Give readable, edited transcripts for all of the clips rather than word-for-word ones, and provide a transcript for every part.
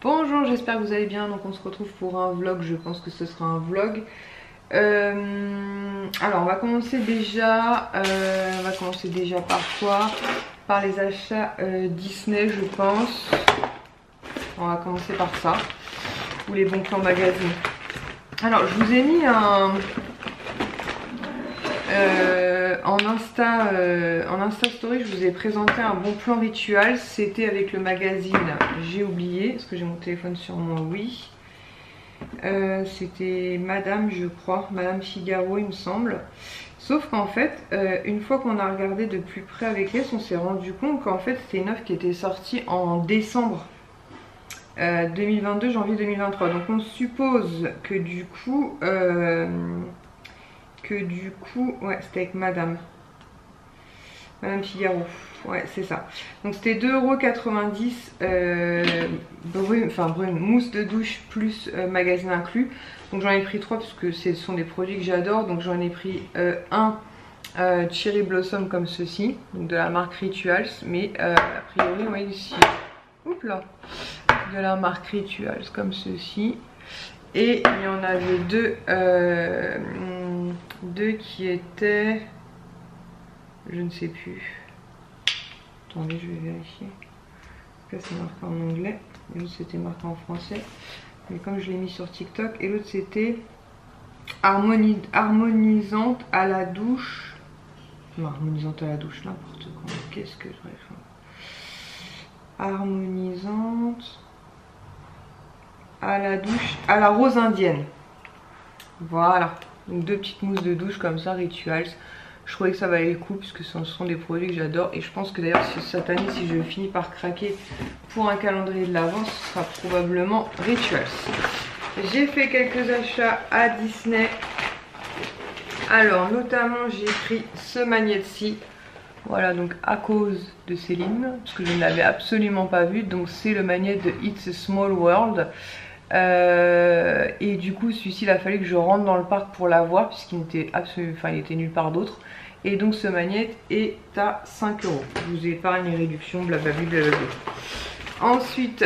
Bonjour, j'espère que vous allez bien. Donc on se retrouve pour un vlog, je pense que ce sera un vlog. Alors on va commencer déjà par quoi? Par les achats Disney, je pense. On va commencer par ça, ou les bons plans magazine. Alors je vous ai mis en Insta Story, je vous ai présenté un bon plan ritual. C'était avec le magazine, j'ai oublié, parce que j'ai mon téléphone sur moi, oui. C'était Madame, je crois, Madame Figaro, il me semble. Sauf qu'en fait, une fois qu'on a regardé de plus près avec les, on s'est rendu compte qu'en fait, c'était une offre qui était sortie en décembre 2022, janvier 2023. Donc on suppose que du coup... ouais, c'était avec Madame Figaro, ouais, c'est ça. Donc c'était 2,90 €, brune, mousse de douche plus magazine inclus. Donc j'en ai pris 3 parce que ce sont des produits que j'adore. Donc j'en ai pris un Cherry Blossom comme ceci, donc de la marque Rituals, mais a priori, ouais, ici, oups là, de la marque Rituals comme ceci. Et il y en avait deux qui étaient, je ne sais plus, attendez, je vais vérifier. Là c'est marqué en anglais, et l'autre c'était marqué en français, mais comme je l'ai mis sur TikTok. Et l'autre c'était harmonisante à la douche, non, harmonisante à la douche, n'importe quoi, qu'est-ce que je réfléchis, harmonisante à la douche, à la rose indienne. Voilà, donc 2 petites mousses de douche comme ça, Rituals. Je trouvais que ça valait le coup puisque ce sont des produits que j'adore. Et je pense que d'ailleurs cette année, si je finis par craquer pour un calendrier de l'Avent, ce sera probablement Rituals. J'ai fait quelques achats à Disney. Alors notamment j'ai pris ce magnet-ci. Voilà, donc à cause de Céline, parce que je ne l'avais absolument pas vu. Donc c'est le magnet de It's a Small World. Et du coup celui-ci, il a fallu que je rentre dans le parc pour l'avoir puisqu'il était absolument, enfin il était nulle part d'autre. Et donc ce magnet est à 5 €. Je vous épargne les réductions, blablabla, blablabla. Ensuite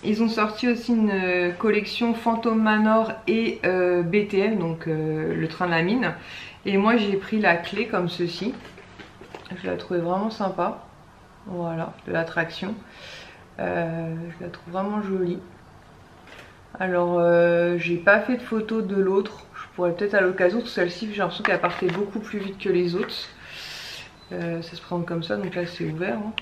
ils ont sorti aussi une collection Phantom Manor et BTM, donc le train de la mine. Et moi j'ai pris la clé comme ceci. Je la trouvais vraiment sympa. Voilà, de l'attraction. Je la trouve vraiment jolie. Alors j'ai pas fait de photo de l'autre, je pourrais peut-être à l'occasion, parce que celle-ci j'ai l'impression qu'elle partait beaucoup plus vite que les autres. Ça se présente comme ça, donc là c'est ouvert, hein.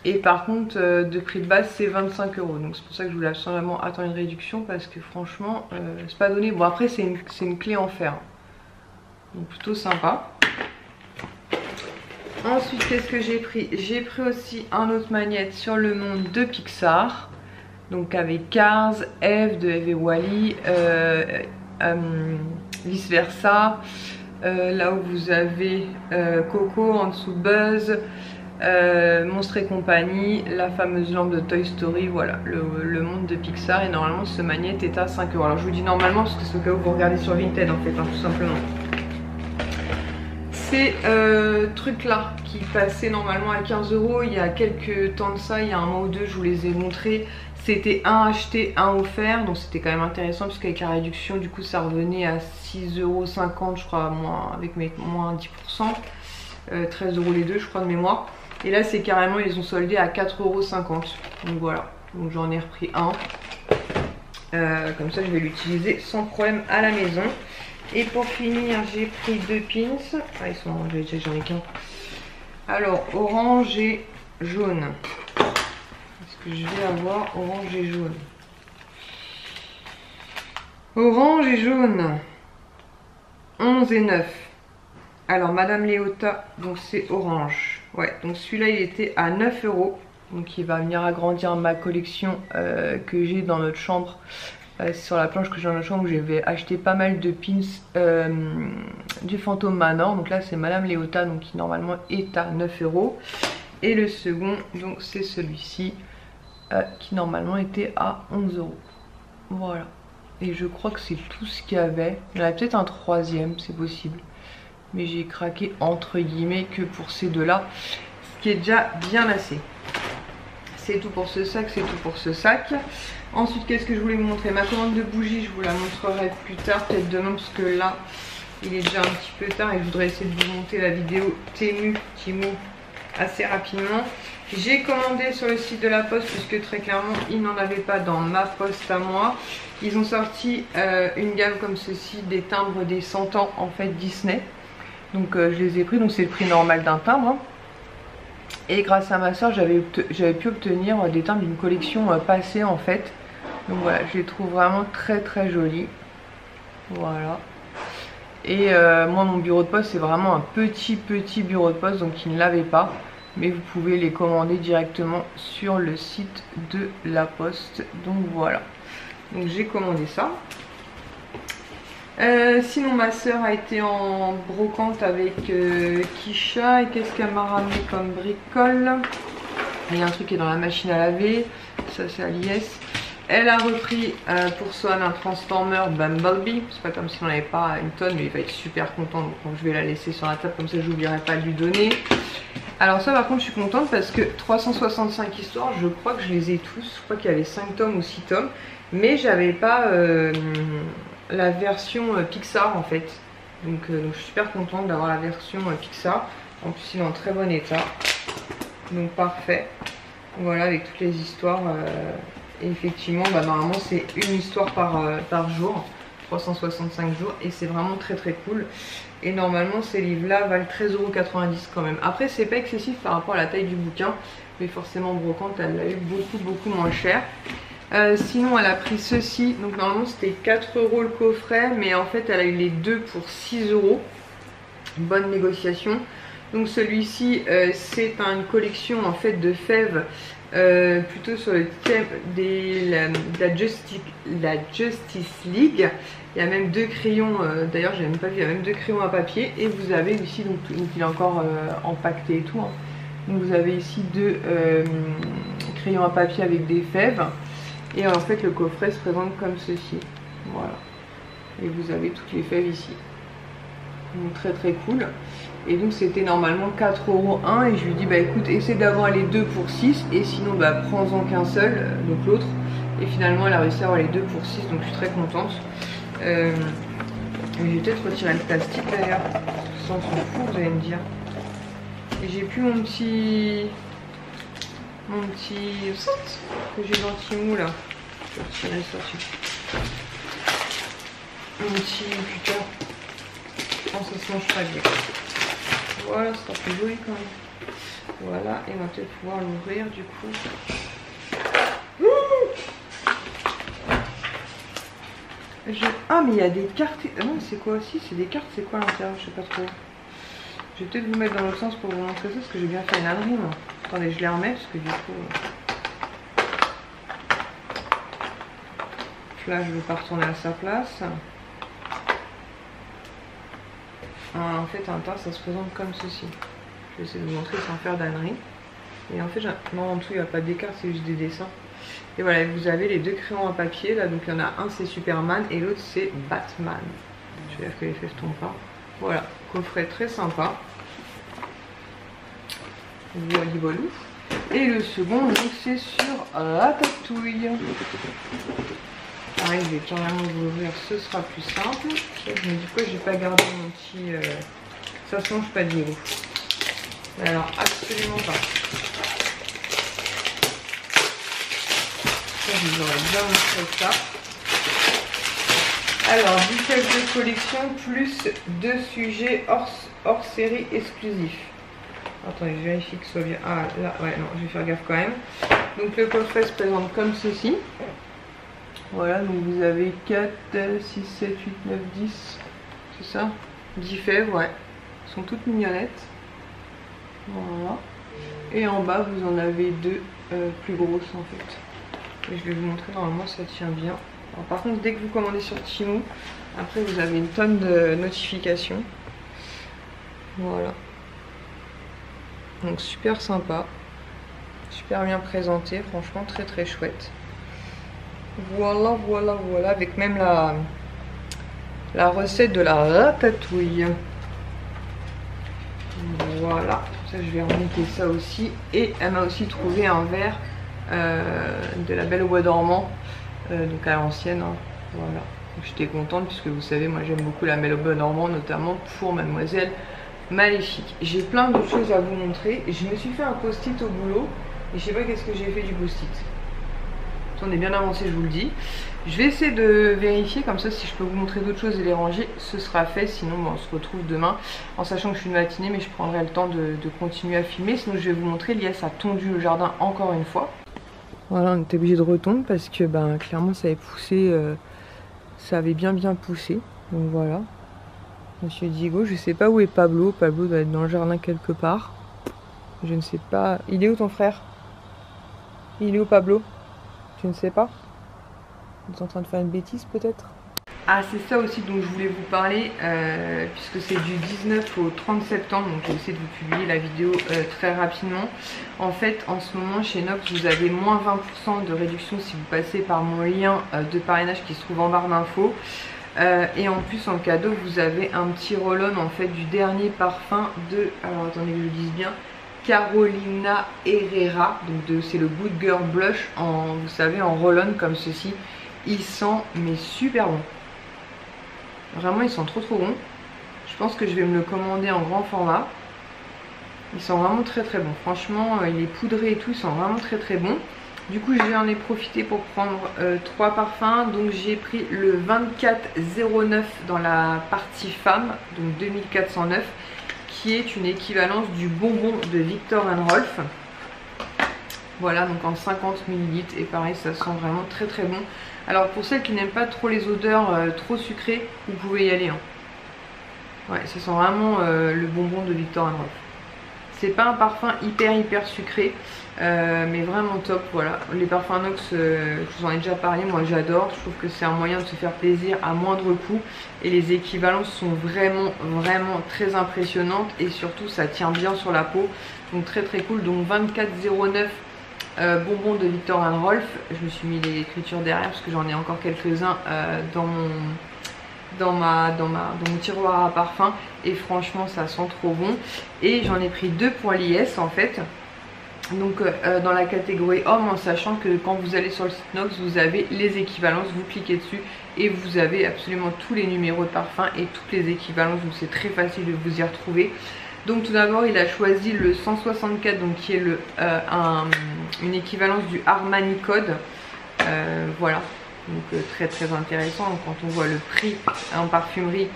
Et par contre de prix de base c'est 25 €, donc c'est pour ça que je voulais absolument attendre une réduction, parce que franchement c'est pas donné. Bon après c'est une clé en fer, donc plutôt sympa. Ensuite qu'est-ce que j'ai pris? J'ai pris aussi un autre magnet sur le monde de Pixar. Donc avec Cars, Eve de Eve et Wall-E, vice versa. Là où vous avez Coco, en dessous Buzz, Monstres et compagnie, la fameuse lampe de Toy Story. Voilà, le monde de Pixar. Et normalement ce magnet est à 5 €. Alors je vous dis normalement parce que c'est au cas où vous regardez sur Vinted en fait, hein, tout simplement. Ces trucs là qui passaient normalement à 15 € il y a quelques temps de ça, il y a un mois ou deux, je vous les ai montrés. C'était un acheté, un offert, donc c'était quand même intéressant parce qu'avec la réduction du coup ça revenait à 6,50 € je crois, avec moins 10%, 13 € les deux je crois de mémoire. Et là c'est carrément, ils les ont soldés à 4,50 €, donc voilà, donc j'en ai repris un. Comme ça je vais l'utiliser sans problème à la maison. Et pour finir j'ai pris 2 pins, ah ils sont, j'en ai qu'un. Alors orange et jaune. Que je vais avoir orange et jaune. Orange et jaune. 11 et 9. Alors Madame Léota, donc c'est orange. Ouais, donc celui-là il était à 9 €. Donc il va venir agrandir ma collection que j'ai dans notre chambre. C'est sur la planche que j'ai dans notre chambre où j'avais acheté pas mal de pins du Phantom Manor. Donc là c'est Madame Léota, donc qui normalement est à 9 €. Et le second, donc c'est celui-ci. Qui normalement était à 11 €. Voilà. Et je crois que c'est tout ce qu'il y avait. Il y en avait peut-être un troisième, c'est possible. Mais j'ai craqué entre guillemets que pour ces deux-là. Ce qui est déjà bien assez. c'est tout pour ce sac, c'est tout pour ce sac. Ensuite, qu'est-ce que je voulais vous montrer? Ma commande de bougies, je vous la montrerai plus tard, peut-être demain, parce que là, il est déjà un petit peu tard et je voudrais essayer de vous monter la vidéo Temu assez rapidement. J'ai commandé sur le site de la Poste, puisque très clairement, ils n'en avaient pas dans ma poste à moi. Ils ont sorti une gamme comme ceci, des timbres des 100 ans, en fait, Disney. Donc, je les ai pris, donc c'est le prix normal d'un timbre. Et grâce à ma soeur, j'avais pu obtenir des timbres d'une collection passée, en fait. Donc voilà, je les trouve vraiment très très jolis. Voilà. Et moi, mon bureau de poste, c'est vraiment un petit bureau de poste, donc ils ne l'avaient pas. Mais vous pouvez les commander directement sur le site de la Poste. Donc voilà. Donc j'ai commandé ça. Sinon, ma soeur a été en brocante avec Kisha. Et qu'est-ce qu'elle m'a ramené comme bricole? Il y a un truc qui est dans la machine à laver. Ça, c'est à l'IS. Elle a repris pour Swan un Transformer Bumblebee. C'est pas comme si on n'avait pas une tonne, mais il va être super content. Donc je vais la laisser sur la table, comme ça je n'oublierai pas de lui donner. Alors ça par contre je suis contente parce que 365 histoires, je crois que je les ai tous. Je crois qu'il y avait 5 tomes ou 6 tomes. Mais j'avais pas la version Pixar en fait. Donc je suis super contente d'avoir la version Pixar. En plus il est en très bon état. Donc parfait. Voilà, avec toutes les histoires. Et effectivement, normalement c'est une histoire par jour. 365 jours. Et c'est vraiment très très cool. Et normalement ces livres là valent 13,90 € quand même. Après c'est pas excessif par rapport à la taille du bouquin. Mais forcément brocante elle l'a eu beaucoup moins cher. Sinon elle a pris ceci. Donc normalement c'était 4 € le coffret. Mais en fait elle a eu les deux pour 6 €. Bonne négociation. Donc celui-ci c'est une collection en fait de fèves. Plutôt sur le thème de la Justice League. Il y a même 2 crayons, d'ailleurs j'ai même pas vu, il y a même 2 crayons à papier. Et vous avez ici, donc il est encore empaqueté et tout, hein. Donc vous avez ici 2 crayons à papier avec des fèves. Et en fait le coffret se présente comme ceci. Voilà. Et vous avez toutes les fèves ici. Donc très très cool. Et donc c'était normalement 4 € un. Et je lui dis bah écoute, essaie d'avoir les 2 pour 6. Et sinon bah prends-en qu'un seul, donc l'autre. Et finalement elle a réussi à avoir les 2 pour 6. Donc je suis très contente. Je vais peut-être retirer le plastique d'ailleurs. Ça on s'en fout, vous allez me dire. Et j'ai plus mon petit que j'ai dans le Temu là. Je vais retirer ça dessus. Mon petit putain. Non, ça se mange pas bien. Voilà, ça sera plus joli quand même. Voilà, et on va peut-être pouvoir l'ouvrir du coup. Ah mais il y a des cartes. Ah non c'est quoi? Si c'est des cartes, c'est quoi à l'intérieur? Je sais pas trop. Je vais peut-être vous mettre dans l'autre sens pour vous montrer ça parce que j'ai bien fait une ânerie moi. Attendez, je les remets parce que du coup là je vais pas retourner à sa place. En fait un tas ça se présente comme ceci. Je vais essayer de vous montrer sans faire d'ânerie. Et en fait non, en tout il n'y a pas d'écart, c'est juste des dessins. Et voilà, vous avez les 2 crayons à papier là, donc il y en a un c'est Superman et l'autre c'est Batman. Je vais dire que les fèves tombent pas. Voilà, coffret très sympa. Voilà. Et le second donc c'est sur Ratatouille. Pareil, je vais carrément vous l'ouvrir, ce sera plus simple. Je me dis quoi, j'ai pas gardé mon petit. Ça se mange pas de niveau. Mais alors absolument pas. Je vous aurais bien montré ça. Alors, 17 de collection plus 2 sujets hors série exclusifs. Attendez, je vérifie que ce soit bien. Ah là, ouais, non, je vais faire gaffe quand même. Donc le coffret se présente comme ceci. Voilà, donc vous avez 4, 6, 7, 8, 9, 10. C'est ça? 10 fèves, ouais. Elles sont toutes mignonnettes. Voilà. Et en bas, vous en avez 2 plus grosses en fait. Et je vais vous montrer, normalement ça tient bien. Alors, par contre, dès que vous commandez sur Temu, après vous avez une tonne de notifications. Voilà. Donc super sympa. Super bien présenté, franchement très très chouette. Voilà, voilà, voilà, avec même la recette de la ratatouille. Voilà, ça je vais remonter ça aussi. Et elle m'a aussi trouvé un verre de la Belle au bois dormant, donc à l'ancienne, hein. Voilà. J'étais contente puisque vous savez, moi j'aime beaucoup la Belle au bois dormant, notamment pour Mademoiselle Maléfique. J'ai plein de choses à vous montrer. Je me suis fait un post-it au boulot et je sais pas qu'est-ce que j'ai fait du post-it. On est bien avancé, je vous le dis. Je vais essayer de vérifier, comme ça si je peux vous montrer d'autres choses et les ranger, ce sera fait. Sinon bon, on se retrouve demain, en sachant que je suis une matinée, mais je prendrai le temps de continuer à filmer. Sinon je vais vous montrer, Lies a tondu le jardin encore une fois. Voilà, on était obligé de retondre parce que ben, clairement ça avait poussé, ça avait bien poussé. Donc voilà, Monsieur Diego, je sais pas où est Pablo. Pablo doit être dans le jardin quelque part. Je ne sais pas. Il est où ton frère? Il est où Pablo? Je ne sais pas. Vous êtes en train de faire une bêtise peut-être? Ah, c'est ça aussi dont je voulais vous parler, puisque c'est du 19 au 30 septembre, donc j'ai essayé de vous publier la vidéo très rapidement. En fait, en ce moment chez Nox, vous avez moins 20% de réduction si vous passez par mon lien de parrainage qui se trouve en barre d'infos. Et en plus, en cadeau, vous avez un petit roll-on en fait du dernier parfum de, alors attendez que je le dise bien, Carolina Herrera, donc c'est le Good Girl Blush en, vous savez, en roll-on comme ceci. Il sent mais super bon. Vraiment, il sent trop bon. Je pense que je vais me le commander en grand format. Il sent vraiment très bon. Franchement, il est poudré et tout, il sent vraiment très bon. Du coup, j'en ai profité pour prendre 3 parfums. Donc j'ai pris le 2409 dans la partie femme, donc 2409. Qui est une équivalence du bonbon de Viktor & Rolf. Voilà, donc en 50 ml. Et pareil, ça sent vraiment très bon. Alors pour celles qui n'aiment pas trop les odeurs trop sucrées, vous pouvez y aller. Hein. Ouais, ça sent vraiment le bonbon de Viktor & Rolf. C'est pas un parfum hyper sucré, mais vraiment top. Voilà, les parfums Nox, je vous en ai déjà parlé, moi j'adore. Je trouve que c'est un moyen de se faire plaisir à moindre coût. Et les équivalences sont vraiment très impressionnantes. Et surtout ça tient bien sur la peau. Donc très cool. Donc 2409 bonbons de Viktor & Rolf. Je me suis mis les écritures derrière parce que j'en ai encore quelques-uns dans mon tiroir à parfum. Et franchement ça sent trop bon. Et j'en ai pris 2 pour Lies en fait. Donc dans la catégorie homme, en sachant que quand vous allez sur le site Nox, vous avez les équivalences, vous cliquez dessus et vous avez absolument tous les numéros de parfum et toutes les équivalences, donc c'est très facile de vous y retrouver. Donc tout d'abord il a choisi le 164, donc qui est une équivalence du Armani Code. Voilà, donc très intéressant. Quand on voit le prix en parfumerie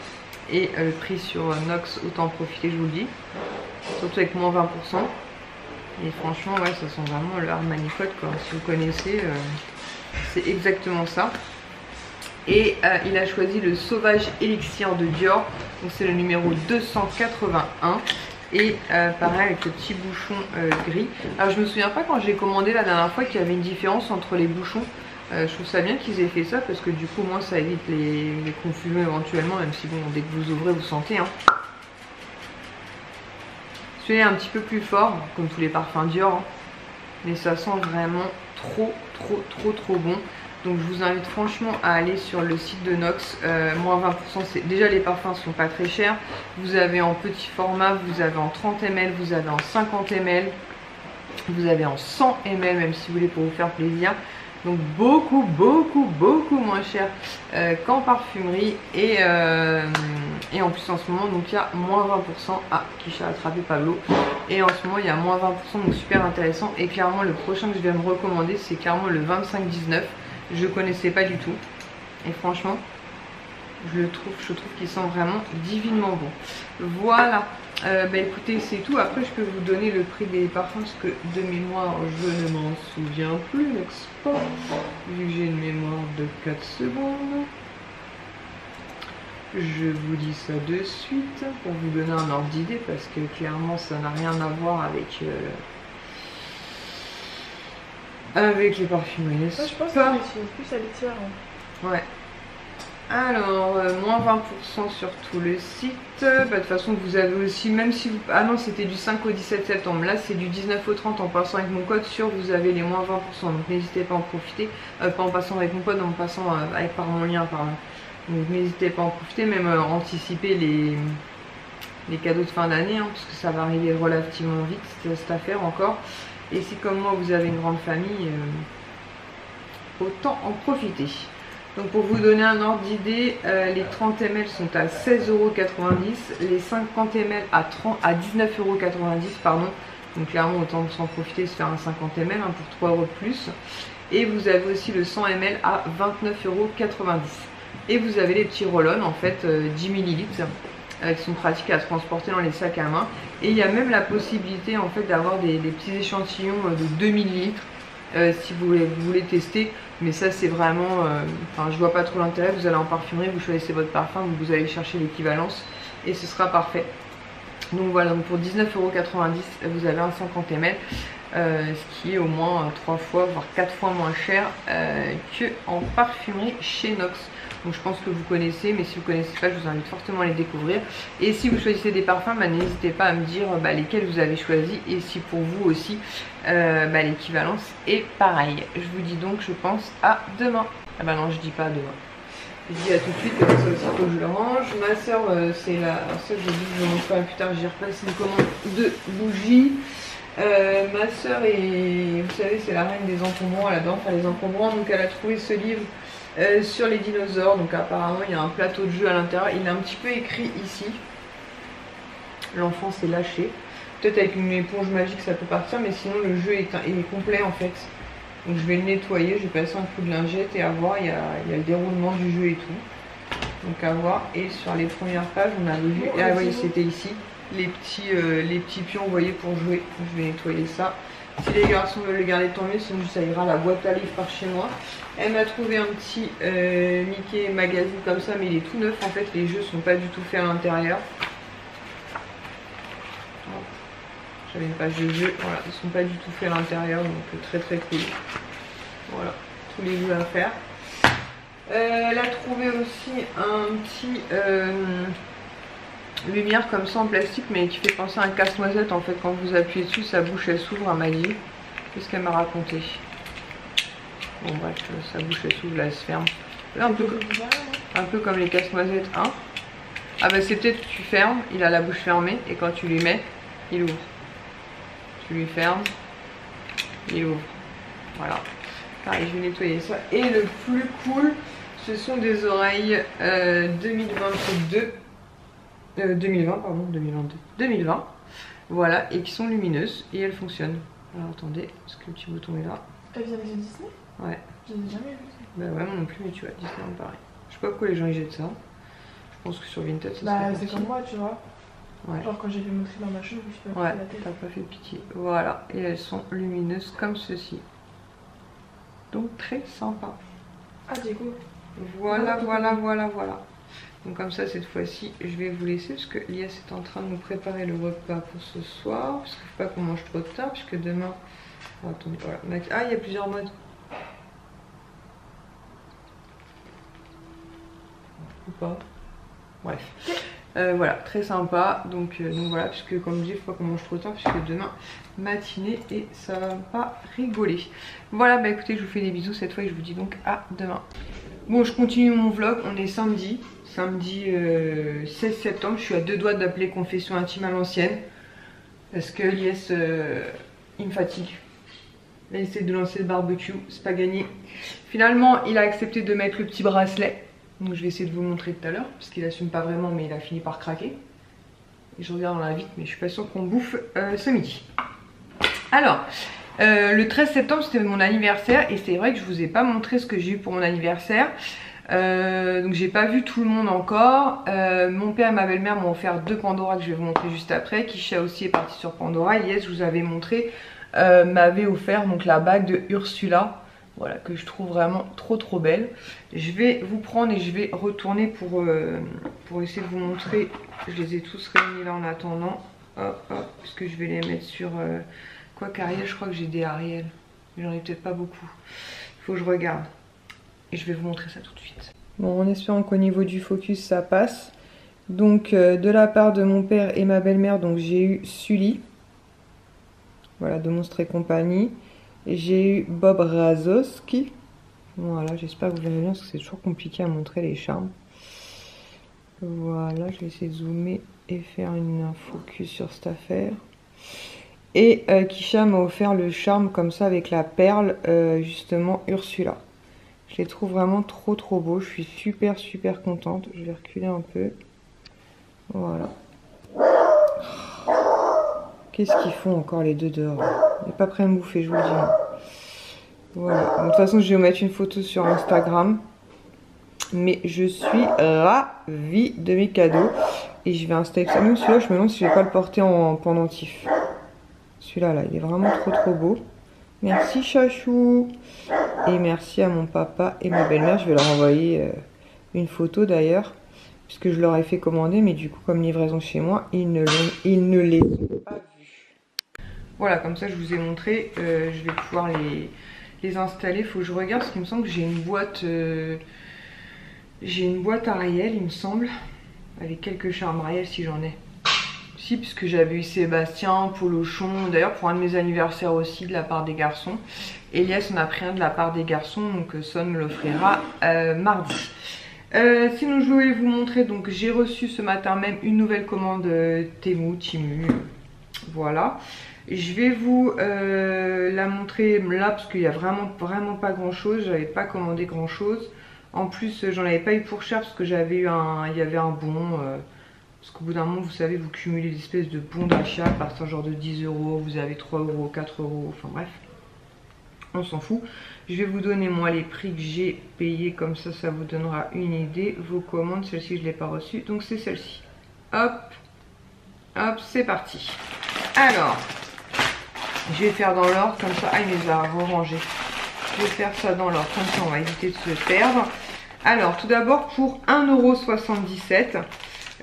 et le prix sur Nox, autant en profiter, je vous le dis, surtout avec moins 20%. Et franchement, ouais, ça sent vraiment le Armani Code, quoi. Si vous connaissez, c'est exactement ça. Et il a choisi le Sauvage Élixir de Dior. Donc c'est le numéro 281. Et pareil avec le petit bouchon gris. Alors je me souviens pas quand j'ai commandé la dernière fois qu'il y avait une différence entre les bouchons. Je trouve ça bien qu'ils aient fait ça parce que du coup moi ça évite les confusions éventuellement. Même si bon, dès que vous ouvrez vous sentez, hein. Celui-là est un petit peu plus fort, comme tous les parfums Dior, hein. Mais ça sent vraiment trop bon. Donc je vous invite franchement à aller sur le site de Nox, moins 20%, déjà les parfums sont pas très chers. Vous avez en petit format, vous avez en 30 ml, vous avez en 50 ml, vous avez en 100 ml même si vous voulez pour vous faire plaisir. Donc beaucoup moins cher qu'en parfumerie et en plus en ce moment donc il y a moins 20%. Ah, qui a attrapé Pablo. Et en ce moment il y a moins 20%, donc super intéressant. Et clairement le prochain que je vais me recommander c'est clairement le 2519. Je connaissais pas du tout et franchement je trouve qu'il sent vraiment divinement bon. Voilà, bah écoutez c'est tout. Après je peux vous donner le prix des parfums parce que de mémoire je ne m'en souviens plus, n'est-ce pas, vu que j'ai une mémoire de 4 secondes. Je vous dis ça de suite pour vous donner un ordre d'idée parce que clairement ça n'a rien à voir avec les parfums. Ouais, je pense que c'est plus à l'étière. Hein. Ouais. Alors, moins 20% sur tout le site. Bah, de toute façon, vous avez aussi, même si vous... Ah non, c'était du 5 au 17 septembre. Là, c'est du 19 au 30 en passant avec mon code sûr. Vous avez les moins 20%. Donc, n'hésitez pas à en profiter. Pas en passant avec mon code, en passant par mon lien, pardon. Donc, n'hésitez pas à en profiter. Même anticiper les cadeaux de fin d'année. Hein, parce que ça va arriver relativement vite, cette affaire encore. Et si comme moi vous avez une grande famille, autant en profiter. Donc pour vous donner un ordre d'idée, les 30 ml sont à 16,90 €, les 50 ml à 19,90 €, pardon. Donc clairement autant s'en profiter, se faire un 50 ml pour 3 € de plus. Et vous avez aussi le 100 ml à 29,90 €. Et vous avez les petits roll-on en fait 10 ml qui sont pratiques à transporter dans les sacs à main. Et il y a même la possibilité en fait d'avoir des petits échantillons de 2 ml si vous voulez tester. Mais ça c'est vraiment, enfin je vois pas trop l'intérêt. Vous allez en parfumerie, vous choisissez votre parfum, donc vous allez chercher l'équivalence et ce sera parfait. Donc voilà, donc pour 19,90 € vous avez un 50 ml, ce qui est au moins 3 fois voire 4 fois moins cher que en parfumerie chez Nox. Donc je pense que vous connaissez, mais si vous ne connaissez pas, je vous invite fortement à les découvrir. Et si vous choisissez des parfums, n'hésitez pas à me dire lesquels vous avez choisi et si pour vous aussi l'équivalence est pareille. Je vous dis donc, je pense à demain. Ah bah non, je dis pas à demain. Je dis à tout de suite, ça aussi faut que je le range. Ma soeur, c'est la seule, je dis que je vous montre pas plus tard, j'ai repassé une commande de bougies. Ma soeur est, vous savez, c'est la reine des encombrants, elle adore faire les encombrants, donc elle a trouvé ce livre sur les dinosaures. Donc apparemment il y a un plateau de jeu à l'intérieur, il est un petit peu écrit ici. L'enfant s'est lâché. Peut-être avec une éponge magique ça peut partir, mais sinon le jeu est complet en fait. Donc je vais le nettoyer, je vais passer un coup de lingette et à voir, il y a le déroulement du jeu et tout. Donc à voir. Et sur les premières pages on avait vu, et ah oui c'était ici, les petits pions vous voyez pour jouer. Je vais nettoyer ça. Si les garçons veulent le garder tant mieux, sinon ça ira à la boîte à livres par chez moi. Elle m'a trouvé un petit Mickey magazine comme ça, mais il est tout neuf en fait, les jeux sont pas du tout faits à l'intérieur. J'avais une page de jeu, voilà, ils sont pas du tout faits à l'intérieur, donc très très cool. Voilà, tous les jeux à faire. Elle a trouvé aussi un petit lumière comme ça en plastique, mais qui fait penser à un casse-noisette en fait. Quand vous appuyez dessus, sa bouche elle s'ouvre, elle m'a dit. Qu'est-ce qu'elle m'a raconté? Bon bref, sa bouche elle s'ouvre, là elle se ferme. Là, un peu comme les casse-noisettes 1. Ah bah c'est peut-être que tu fermes, il a la bouche fermée, et quand tu lui mets, il ouvre. Tu lui fermes, il ouvre. Voilà. Pareil, je vais nettoyer ça. Et le plus cool, ce sont des oreilles 2020, voilà, et qui sont lumineuses et elles fonctionnent. Alors attendez, est-ce que le petit bouton est là? Elle vient de Disney? Ouais. Je n'ai jamais vu ça. Bah ouais, moi non plus, mais tu vois, Disney pareil. Je sais pas pourquoi les gens ils jettent ça. Je pense que sur Vinted ça bah c'est comme moi, tu vois. Ouais. Genre quand j'ai fait montrer ma machine, je me suis pas ouais, fait la tête. t'as pas fait pitié. Voilà, et elles sont lumineuses comme ceci. Donc très sympa. Ah du coup. Voilà. Donc comme ça cette fois-ci je vais vous laisser parce que Lias est en train de nous préparer le repas pour ce soir. Parce qu'il ne faut pas qu'on mange trop tard puisque demain... Oh, attendez, voilà. Ah il y a plusieurs modes. Ou pas. Bref. Voilà, très sympa. Donc voilà, puisque comme je dis, il faut pas qu'on mange trop tard puisque demain matinée et ça va pas rigoler. Voilà, bah écoutez, je vous fais des bisous cette fois et je vous dis donc à demain. Bon, je continue mon vlog, on est samedi 16 septembre, je suis à 2 doigts d'appeler confession intime à l'ancienne. Parce que Lies, il me fatigue. Il essaie de lancer le barbecue, c'est pas gagné. Finalement, il a accepté de mettre le petit bracelet. Donc je vais essayer de vous montrer tout à l'heure, parce qu'il assume pas vraiment, mais il a fini par craquer. Et je regarde dans la vitre, mais je suis pas sûre qu'on bouffe ce midi. Alors, le 13 septembre, c'était mon anniversaire, et c'est vrai que je vous ai pas montré ce que j'ai eu pour mon anniversaire. Donc j'ai pas vu tout le monde encore. Mon père et ma belle-mère m'ont offert 2 Pandora que je vais vous montrer juste après. Kisha aussi est partie sur Pandora. Yes, je vous avais montré, m'avait offert donc la bague de Ursula. Voilà, que je trouve vraiment trop belle. Je vais vous prendre et je vais retourner pour essayer de vous montrer. Je les ai tous réunis là en attendant. Hop, parce que je vais les mettre sur... quoi qu'Ariel, je crois que j'ai des Ariel. Mais j'en ai peut-être pas beaucoup. Il faut que je regarde. Et je vais vous montrer ça tout de suite. Bon, en espérant qu'au niveau du focus, ça passe. Donc, de la part de mon père et ma belle-mère, donc j'ai eu Sully. Voilà, de Monstres et compagnie. J'ai eu Bob Razowski. Voilà, j'espère que vous verrez bien parce que c'est toujours compliqué à montrer les charmes. Voilà, je vais essayer de zoomer et faire un focus sur cette affaire. Et Kisha m'a offert le charme comme ça avec la perle, justement Ursula. Je les trouve vraiment trop beaux. Je suis super contente. Je vais reculer un peu. Voilà. Qu'est-ce qu'ils font encore les deux dehors? Il n'est pas prêt à me bouffer, je vous le dis. Voilà. Donc, de toute façon, je vais vous mettre une photo sur Instagram. Mais je suis ravie de mes cadeaux. Et je vais installer ça. Même celui-là, je me demande si je vais pas le porter en pendentif. Celui-là, là, il est vraiment trop beau. Merci Chachou. Et merci à mon papa et ma belle-mère. Je vais leur envoyer une photo d'ailleurs. Puisque je leur ai fait commander. Mais du coup, comme livraison chez moi, ils ne les ont pas vus. Voilà, comme ça, je vous ai montré. Je vais pouvoir les installer. Il faut que je regarde parce qu'il me semble que j'ai une boîte... j'ai une boîte Ariel, il me semble. Avec quelques charmes Ariel si j'en ai. Si, puisque j'avais eu Sébastien, Polochon, d'ailleurs pour un de mes anniversaires aussi de la part des garçons. Elias en a pris un de la part des garçons, donc Son me l'offrira mardi. Sinon je voulais vous montrer, donc j'ai reçu ce matin même une nouvelle commande Timu. Voilà. Je vais vous la montrer là parce qu'il n'y a vraiment pas grand chose, j'avais pas commandé grand chose. En plus j'en avais pas eu pour cher parce que j'avais eu il y avait un bon... parce qu'au bout d'un moment, vous savez, vous cumulez des espèces de bons d'achat à partir genre de 10 €, vous avez 3 €, 4 €, enfin bref. On s'en fout. Je vais vous donner moi les prix que j'ai payés, comme ça, ça vous donnera une idée. Vos commandes, celle-ci je ne l'ai pas reçue, donc c'est celle-ci. Hop, hop, c'est parti. Alors, je vais faire dans l'ordre, comme ça, ah il les a rangés. Je vais faire ça dans l'ordre, comme ça on va éviter de se perdre. Alors, tout d'abord pour 1,77 €.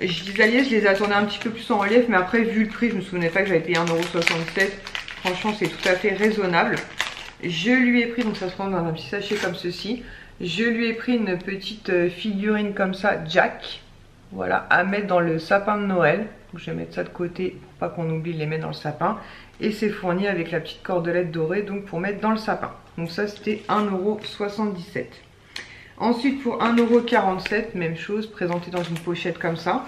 Je dis Alias, je les attendais un petit peu plus en relief, mais après, vu le prix, je me souvenais pas que j'avais payé 1,67 €. Franchement, c'est tout à fait raisonnable. Je lui ai pris, donc ça se prend dans un petit sachet comme ceci. Je lui ai pris une petite figurine comme ça, Jack. Voilà, à mettre dans le sapin de Noël. Donc, je vais mettre ça de côté pour pas qu'on oublie de les mettre dans le sapin. Et c'est fourni avec la petite cordelette dorée, donc pour mettre dans le sapin. Donc ça, c'était 1,77 €. Ensuite pour 1,47 €, même chose, présenté dans une pochette comme ça.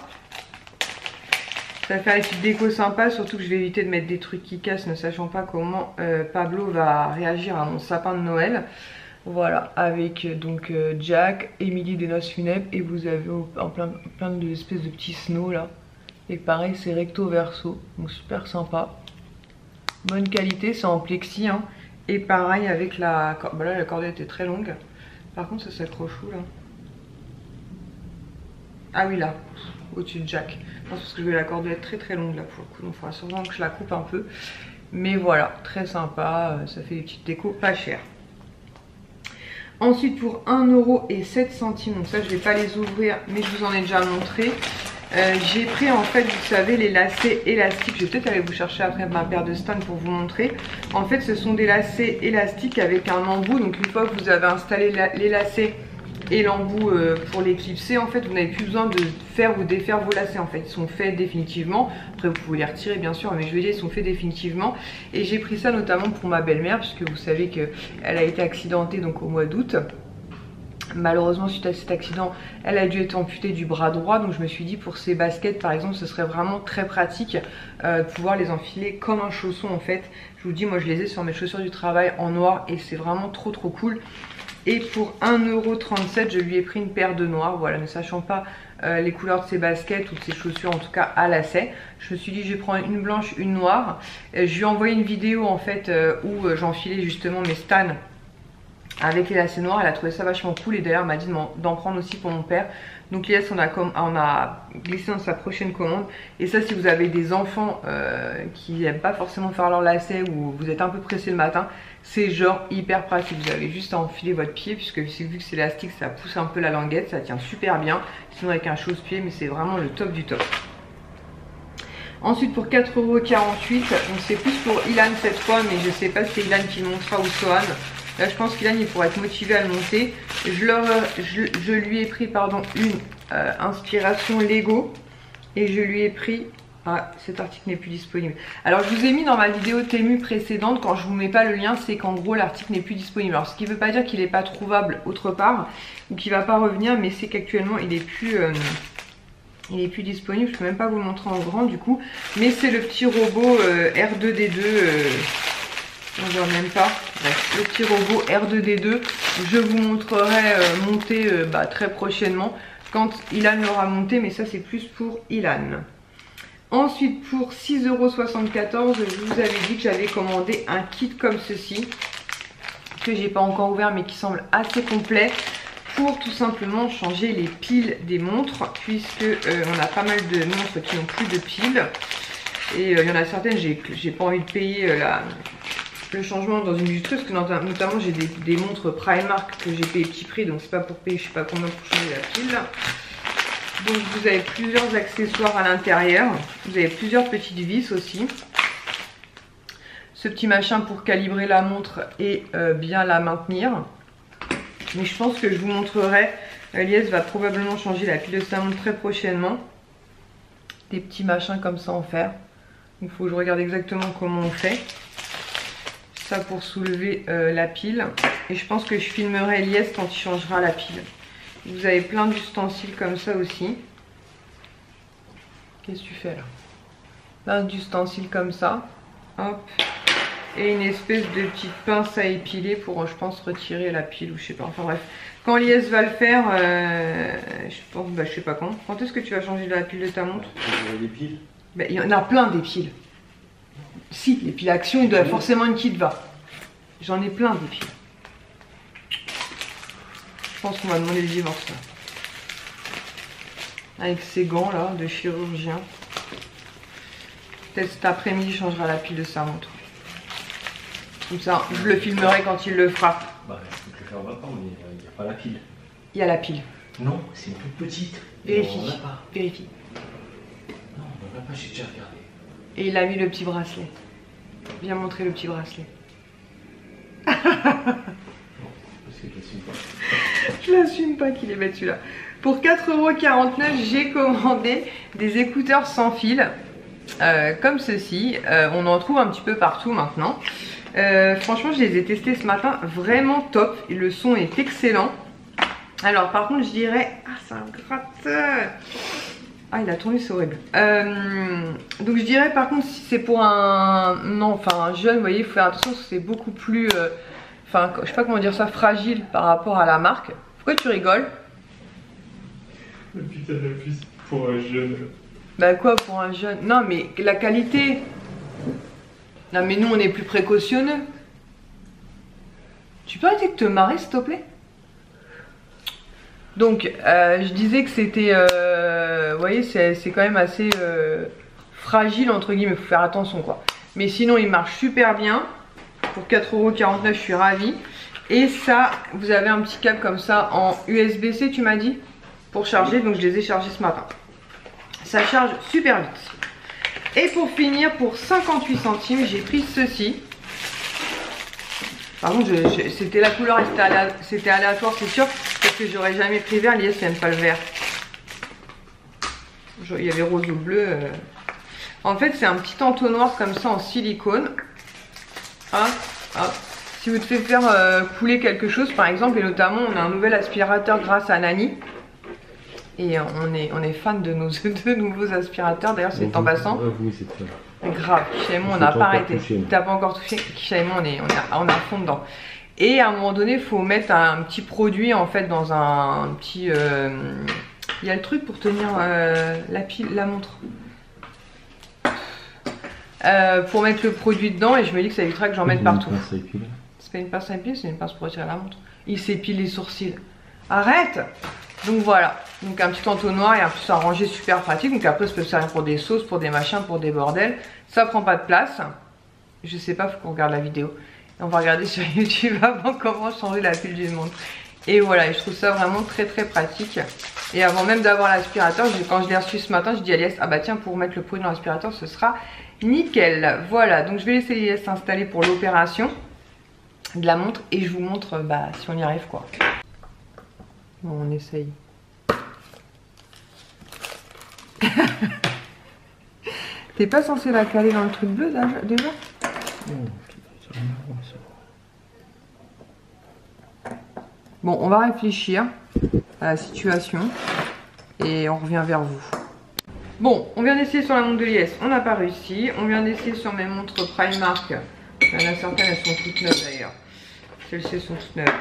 Ça va faire une petite déco sympa, surtout que je vais éviter de mettre des trucs qui cassent, ne sachant pas comment Pablo va réagir à mon sapin de Noël. Voilà, avec donc Jack, Émilie des Noces Funèbres, et vous avez plein d'espèces de petits snow là. Et pareil, c'est recto verso, donc super sympa. Bonne qualité, c'est en plexi, hein. Et pareil avec la... Bah là, la cordelette est très longue. Par contre, ça s'accroche où là? Ah oui, là, au-dessus de Jack. Je pense que je vais la cordelette très longue là pour le coup. Donc il faudra sûrement que je la coupe un peu. Mais voilà, très sympa. Ça fait des petites décos pas chères. Ensuite, pour 1,07 €, donc ça, je vais pas les ouvrir, mais je vous en ai déjà montré. J'ai pris en fait, vous savez, les lacets élastiques. Je vais peut-être aller vous chercher après ma paire de stands pour vous montrer. En fait, ce sont des lacets élastiques avec un embout. Donc une fois que vous avez installé les lacets et l'embout pour les clipser, en fait, vous n'avez plus besoin de faire ou défaire vos lacets. En fait, ils sont faits définitivement. Après, vous pouvez les retirer bien sûr, mais je veux dire, ils sont faits définitivement. Et j'ai pris ça notamment pour ma belle-mère, puisque vous savez qu'elle a été accidentée donc au mois d'août. Malheureusement, suite à cet accident, elle a dû être amputée du bras droit. Donc je me suis dit, pour ces baskets par exemple, ce serait vraiment très pratique de pouvoir les enfiler comme un chausson en fait. Je vous dis, moi je les ai sur mes chaussures du travail en noir et c'est vraiment trop cool. Et pour 1,37 €, je lui ai pris une paire de noir. Voilà, ne sachant pas les couleurs de ses baskets ou de ses chaussures, en tout cas à lacets, je me suis dit, je vais prendre une blanche, une noire. Je lui ai envoyé une vidéo en fait où j'enfilais justement mes stans avec les lacets noirs. Elle a trouvé ça vachement cool et d'ailleurs elle m'a dit d'en prendre aussi pour mon père. Donc Elias on a glissé dans sa prochaine commande. Et ça, si vous avez des enfants qui n'aiment pas forcément faire leurs lacets ou vous êtes un peu pressé le matin, c'est genre hyper pratique. Vous avez juste à enfiler votre pied, puisque vu que c'est élastique, ça pousse un peu la languette, ça tient super bien. Sinon avec un chausse-pied, mais c'est vraiment le top du top. Ensuite pour 4,48 €, donc c'est plus pour Ilan cette fois, mais je sais pas si c'est Ilan qui le montera ou Sohan. Là, je pense qu'Ilan, il pourrait être motivé à le monter. Je lui ai pris pardon, une inspiration Lego. Et je lui ai pris... Ah, cet article n'est plus disponible. Alors, je vous ai mis dans ma vidéo Temu précédente, quand je vous mets pas le lien, c'est qu'en gros, l'article n'est plus disponible. Alors, ce qui ne veut pas dire qu'il n'est pas trouvable autre part, ou qu'il ne va pas revenir, mais c'est qu'actuellement, il est plus... Il est plus disponible, je peux même pas vous le montrer en grand du coup. Mais c'est le petit robot R2D2. On voit même pas. Bref, le petit robot R2D2. Je vous montrerai monter très prochainement. Quand Ilan l'aura monté, mais ça c'est plus pour Ilan. Ensuite pour 6,74 €, je vous avais dit que j'avais commandé un kit comme ceci. Que j'ai pas encore ouvert mais qui semble assez complet. Pour tout simplement changer les piles des montres. Puisque on a pas mal de montres qui n'ont plus de piles. Et il y en a certaines, j'ai pas envie de payer le changement dans une bijouterie. Parce que notamment j'ai des montres Primark que j'ai payé petit prix. Donc c'est pas pour payer je sais pas combien pour changer la pile. Donc vous avez plusieurs accessoires à l'intérieur. Vous avez plusieurs petites vis aussi. Ce petit machin pour calibrer la montre et bien la maintenir. Mais je pense que je vous montrerai. Lies va probablement changer la pile de sa montre très prochainement. Des petits machins comme ça en fer. Il faut que je regarde exactement comment on fait. Ça pour soulever la pile. Et je pense que je filmerai Lies quand il changera la pile. Vous avez plein d'ustensiles comme ça aussi. Qu'est-ce que tu fais là? Plein d'ustensiles comme ça. Hop. Et une espèce de petite pince à épiler pour, je pense, retirer la pile ou je sais pas. Enfin bref, quand Lies va le faire, je pense, je sais pas quand. Quand est-ce que tu vas changer la pile de ta montre? Les piles? Il y en a plein des piles. Si, les piles Action, il doit forcément une qui te va. J'en ai plein des piles. Je pense qu'on va demander le divorce là. Avec ses gants là de chirurgien. Peut-être cet après-midi il changera la pile de sa montre. Comme ça, je le filmerai quand il le fera. Bah, je peux te le faire maintenant, mais il n'y a pas la pile. Il y a la pile. Non, c'est une toute petite. Vérifie. On l'a pas. Vérifie. Non, on l'a pas, j'ai déjà regardé. Et il a mis le petit bracelet. Viens montrer le petit bracelet. Non, parce que je l'assume pas. Je l'assume pas qu'il est bête celui-là. Pour 4,49 €, j'ai commandé des écouteurs sans fil. Comme ceci. On en trouve un petit peu partout maintenant. Franchement, je les ai testés ce matin. Vraiment top. Et le son est excellent. Alors, par contre, je dirais... Ah, ça gratte. Ah, il a tourné, c'est horrible. Donc, je dirais, par contre, si c'est pour un jeune, vous voyez, il faut faire attention parce que c'est beaucoup plus... je sais pas comment dire ça, fragile par rapport à la marque. Pourquoi tu rigoles? Putain de plus pour un jeune. Bah quoi pour un jeune? Non mais la qualité. Non mais nous on est plus précautionneux. Tu peux arrêter de te marrer s'il te plaît? Donc je disais que c'était... vous voyez c'est quand même assez fragile entre guillemets, il faut faire attention quoi. Mais sinon il marche super bien. Pour 4,49 €, je suis ravie. Et ça, vous avez un petit câble comme ça en USB-C tu m'as dit? Pour charger, donc je les ai chargés ce matin. Ça charge super vite. Et pour finir, pour 58 centimes, j'ai pris ceci. Par contre, c'était la couleur, c'était aléatoire, c'est sûr. Parce que j'aurais jamais pris vert. Lies n'aime pas le vert. Il y avait rose ou bleu. En fait, c'est un petit entonnoir comme ça en silicone. Hop, hop. Si vous devez faire couler quelque chose, par exemple, et notamment, on a un nouvel aspirateur grâce à Nani. Et on est fan de nos deux nouveaux aspirateurs. D'ailleurs, c'est en passant. Oui, c'est très grave. Kisha et moi, on n'a pas arrêté. T'as pas encore touché. Kisha et moi, on est à fond dedans. Et à un moment donné, il faut mettre un petit produit en fait dans un petit. Il y a le truc pour tenir la montre. Pour mettre le produit dedans, et je me dis que ça évitera que j'en mette partout. C'est pas une pince à épiler, c'est une pince pour retirer la montre. Il s'épile les sourcils. Arrête! Donc voilà, donc un petit entonnoir et en plus à ranger super pratique. Donc après ça peut servir pour des sauces, pour des machins, pour des bordels. Ça prend pas de place. Je sais pas, faut qu'on regarde la vidéo. Et on va regarder sur YouTube avant comment changer la pile d'une montre. Et voilà, et je trouve ça vraiment très très pratique. Et avant même d'avoir l'aspirateur, quand je l'ai reçu ce matin, je dis à Lies, ah bah tiens, pour mettre le produit dans l'aspirateur, ce sera nickel. Voilà, donc je vais laisser Lies s'installer pour l'opération de la montre et je vous montre si on y arrive quoi. Bon, on essaye. T'es pas censé la caler dans le truc bleu déjà? Bon, on va réfléchir à la situation et on revient vers vous. Bon, on vient d'essayer sur la montre de l'IS, on n'a pas réussi. On vient d'essayer sur mes montres Primark. Il y en a certaines, elles sont toutes neuves d'ailleurs. Celles-ci sont toutes neuves.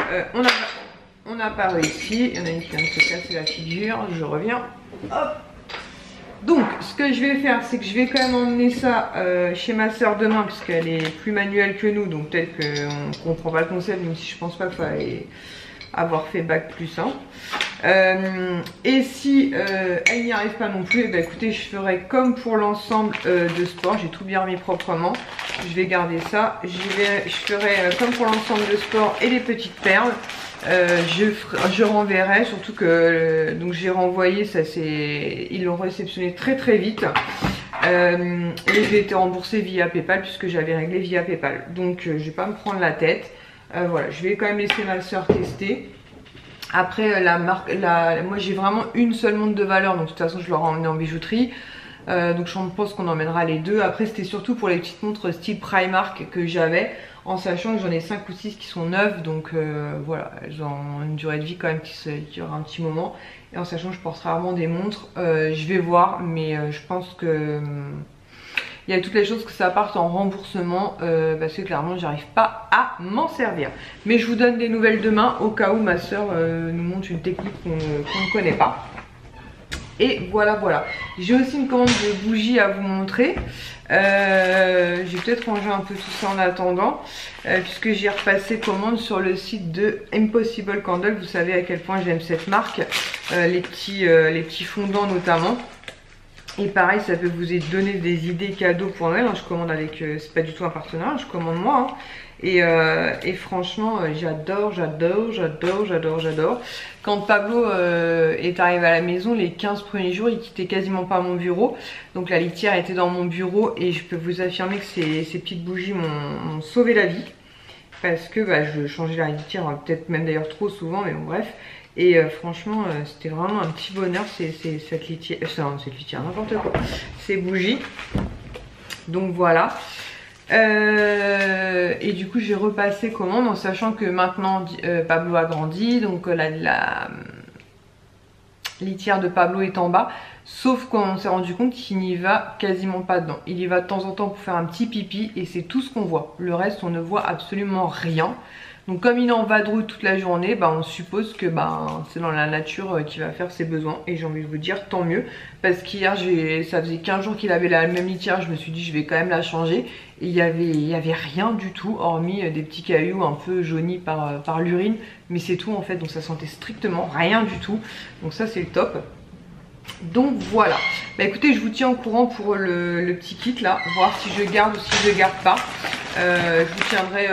On n'a pas réussi. Il y en a une qui vient de se casser la figure. Je reviens. Hop. Donc, ce que je vais faire, c'est que je vais quand même emmener ça chez ma soeur demain, parce qu'elle est plus manuelle que nous. Donc, peut-être qu'on ne comprend pas le concept, même si je pense pas qu'il fallait avoir fait bac plus 1. Et si elle n'y arrive pas non plus, eh ben, écoutez, je ferai comme pour l'ensemble de sport. J'ai tout bien remis proprement. Je vais garder ça. Je ferai comme pour l'ensemble de sport et les petites perles. Je renverrai, surtout que donc j'ai renvoyé, ça c'est, ils l'ont réceptionné très très vite. Et j'ai été remboursée via PayPal puisque j'avais réglé via PayPal. Donc je vais pas me prendre la tête. Voilà, je vais quand même laisser ma soeur tester. Après la marque, moi j'ai vraiment une seule montre de valeur, donc de toute façon je l'aurai emmenée en bijouterie. Donc je pense qu'on emmènera les deux. Après c'était surtout pour les petites montres style Primark que j'avais, en sachant que j'en ai 5 ou 6 qui sont neuves. Donc voilà, elles ont une durée de vie quand même qui aura un petit moment. Et en sachant que je porte rarement des montres, je vais voir, mais je pense que il y a toutes les choses que ça parte en remboursement, parce que clairement j'arrive pas à m'en servir. Mais je vous donne des nouvelles demain au cas où ma soeur nous montre une technique qu'on ne connaît pas. Et voilà. J'ai aussi une commande de bougies à vous montrer. J'ai peut-être rangé un peu tout ça en attendant, puisque j'ai repassé commande sur le site de Impossible Candle. Vous savez à quel point j'aime cette marque, les petits fondants notamment. Et pareil, ça peut vous donner des idées cadeaux pour Noël. Je commande avec, c'est pas du tout un partenariat, je commande moi. Et franchement, j'adore. Quand Pablo est arrivé à la maison, les 15 premiers jours, il quittait quasiment pas mon bureau. Donc la litière était dans mon bureau et je peux vous affirmer que ces petites bougies m'ont sauvé la vie. Parce que je changeais la litière, peut-être même d'ailleurs trop souvent, mais bon bref. Et franchement, c'était vraiment un petit bonheur, cette litière, n'importe quoi, ces bougies. Donc voilà. Et du coup, j'ai repassé commande en sachant que maintenant Pablo a grandi, donc la litière de Pablo est en bas. Sauf qu'on s'est rendu compte qu'il n'y va quasiment pas dedans. Il y va de temps en temps pour faire un petit pipi et c'est tout ce qu'on voit. Le reste, on ne voit absolument rien. Donc comme il est en vadrouille toute la journée, on suppose que c'est dans la nature qu'il va faire ses besoins. Et j'ai envie de vous dire tant mieux. Parce qu'hier, ça faisait 15 jours qu'il avait la même litière. Je me suis dit je vais quand même la changer. Et il y avait rien du tout, hormis des petits cailloux un peu jaunis par l'urine. Mais c'est tout en fait, donc ça sentait strictement rien du tout. Donc ça c'est le top. Donc voilà, écoutez, je vous tiens au courant pour le petit kit là, voir si je garde ou si je garde pas. Je vous tiendrai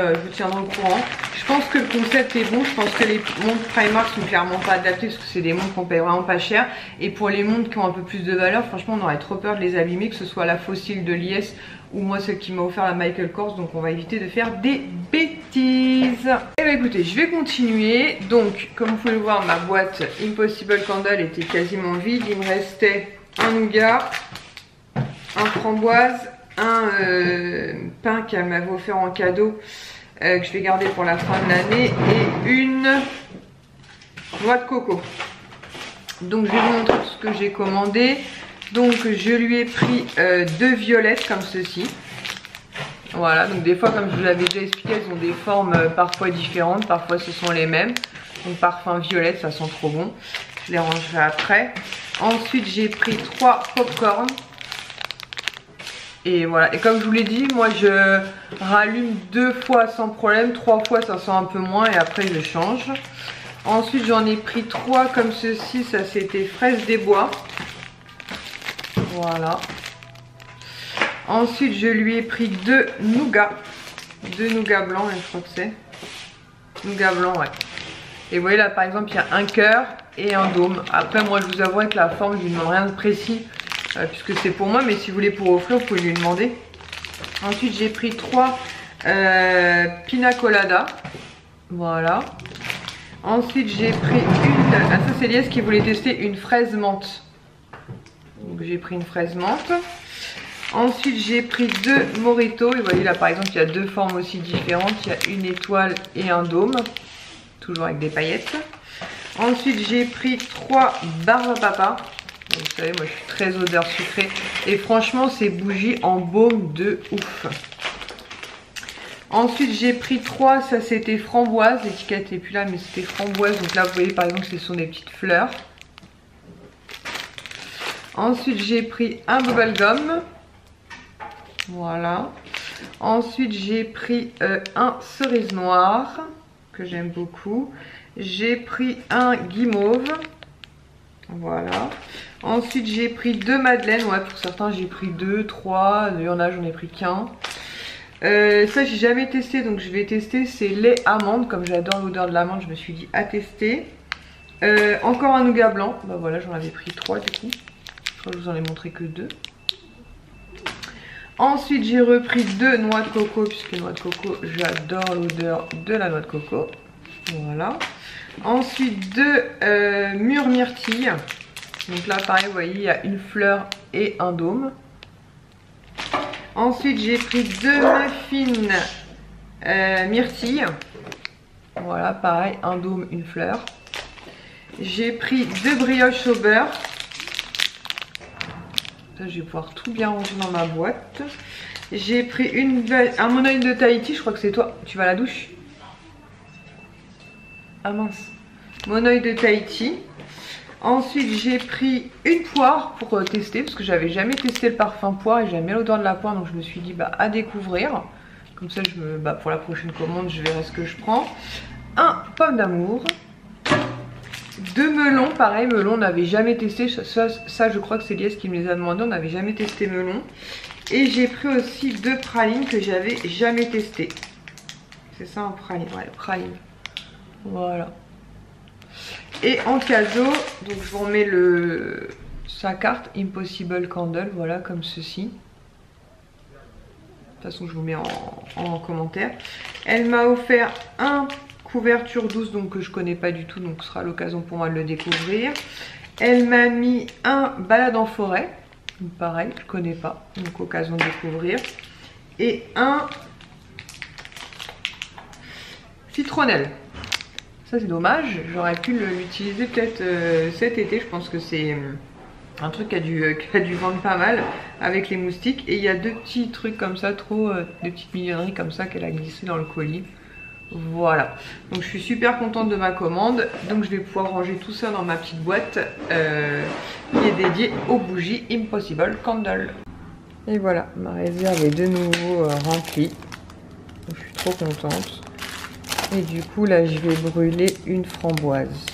au courant. Je pense que le concept est bon. Je pense que les montres Primark sont clairement pas adaptées parce que c'est des montres qu'on paye vraiment pas cher. Et pour les montres qui ont un peu plus de valeur, franchement on aurait trop peur de les abîmer, que ce soit la fossile de l'IS ou moi celle qui m'a offert la Michael Kors. Donc on va éviter de faire des bêtises. Et écoutez, je vais continuer. Donc comme vous pouvez le voir, ma boîte Impossible Candle était quasiment vide. Il me restait un nougat, un framboise, un pain qu'elle m'avait offert en cadeau, que je vais garder pour la fin de l'année, et une noix de coco. Donc je vais vous montrer tout ce que j'ai commandé. Donc je lui ai pris 2 violettes comme ceci. Voilà, donc des fois comme je vous l'avais déjà expliqué, elles ont des formes parfois différentes, parfois ce sont les mêmes. Donc parfum violette, ça sent trop bon. Je les rangerai après. Ensuite j'ai pris 3 popcorn. Et voilà, et comme je vous l'ai dit, moi je rallume 2 fois sans problème, 3 fois ça sent un peu moins et après je change. Ensuite j'en ai pris 3 comme ceci, ça c'était fraises des bois. Voilà. Ensuite je lui ai pris 2 nougats. 2 nougats blancs, je crois que c'est. Nougat blanc, ouais. Et vous voyez là par exemple il y a un cœur et un dôme. Après moi je vous avoue que la forme je lui demande rien de précis. Puisque c'est pour moi, mais si vous voulez pour offrir, vous pouvez lui demander. Ensuite, j'ai pris 3 pina colada. Voilà. Ensuite, j'ai pris une... Ah, ça, c'est Lies qui voulait tester une fraise menthe. Donc, j'ai pris une fraise menthe. Ensuite, j'ai pris 2 mojitos. Et vous voyez là, par exemple, il y a 2 formes aussi différentes. Il y a une étoile et un dôme. Toujours avec des paillettes. Ensuite, j'ai pris 3 barres à papa. Vous savez, moi je suis très odeur sucrée. Et franchement, ces bougies embaument de ouf. Ensuite, j'ai pris 3, ça c'était framboise. L'étiquette n'est plus là, mais c'était framboise. Donc là, vous voyez par exemple, ce sont des petites fleurs. Ensuite, j'ai pris un bubblegum. Voilà. Ensuite, j'ai pris un cerise noire, que j'aime beaucoup. J'ai pris un guimauve. Voilà. Ensuite, j'ai pris 2 madeleines. Ouais, pour certains, j'ai pris 2, 3. Il y en a, j'en ai pris qu'un. Ça, j'ai jamais testé, donc je vais tester. C'est lait amande. Comme j'adore l'odeur de l'amande, je me suis dit à tester. Encore un nougat blanc. Bah voilà, j'en avais pris 3 du coup. Je crois que je vous en ai montré que 2. Ensuite, j'ai repris 2 noix de coco, puisque noix de coco, j'adore l'odeur de la noix de coco. Voilà. Ensuite, 2 mûres myrtilles. Donc là, pareil, vous voyez, il y a une fleur et un dôme. Ensuite, j'ai pris 2 muffins myrtilles. Voilà, pareil, un dôme, une fleur. J'ai pris 2 brioches au beurre. Ça, je vais pouvoir tout bien ranger dans ma boîte. J'ai pris un monoïde de Tahiti. Je crois que c'est toi. Tu vas à la douche? Ah mince. Monoïde de Tahiti. Ensuite, j'ai pris une poire pour tester. Parce que j'avais jamais testé le parfum poire. Et j'aime bien l'odeur de la poire. Donc je me suis dit bah, à découvrir. Comme ça, pour la prochaine commande, je verrai ce que je prends. Un pomme d'amour. 2 melons, pareil, melons, on n'avait jamais testé. Ça, je crois que c'est Lies qui me les a demandé. On n'avait jamais testé melon. Et j'ai pris aussi 2 pralines que j'avais jamais testé. C'est ça un praline, ouais, praline. Voilà. Et en cadeau, donc je vous remets sa carte Impossible Candle, voilà, comme ceci. De toute façon, je vous mets en commentaire. Elle m'a offert un couverture douce, donc que je connais pas du tout, donc ce sera l'occasion pour moi de le découvrir. Elle m'a mis un balade en forêt, pareil, je connais pas, donc occasion de découvrir. Et un citronnelle. Ça c'est dommage, j'aurais pu l'utiliser peut-être cet été. Je pense que c'est un truc qui a dû vendre pas mal avec les moustiques. Et il y a 2 petits trucs comme ça, des petites mignonneries comme ça qu'elle a glissé dans le colis. Voilà, donc je suis super contente de ma commande. Donc je vais pouvoir ranger tout ça dans ma petite boîte qui est dédiée aux bougies Impossible Candle. Et voilà, ma réserve est de nouveau remplie. Donc, je suis trop contente. Et du coup là je vais brûler une framboise.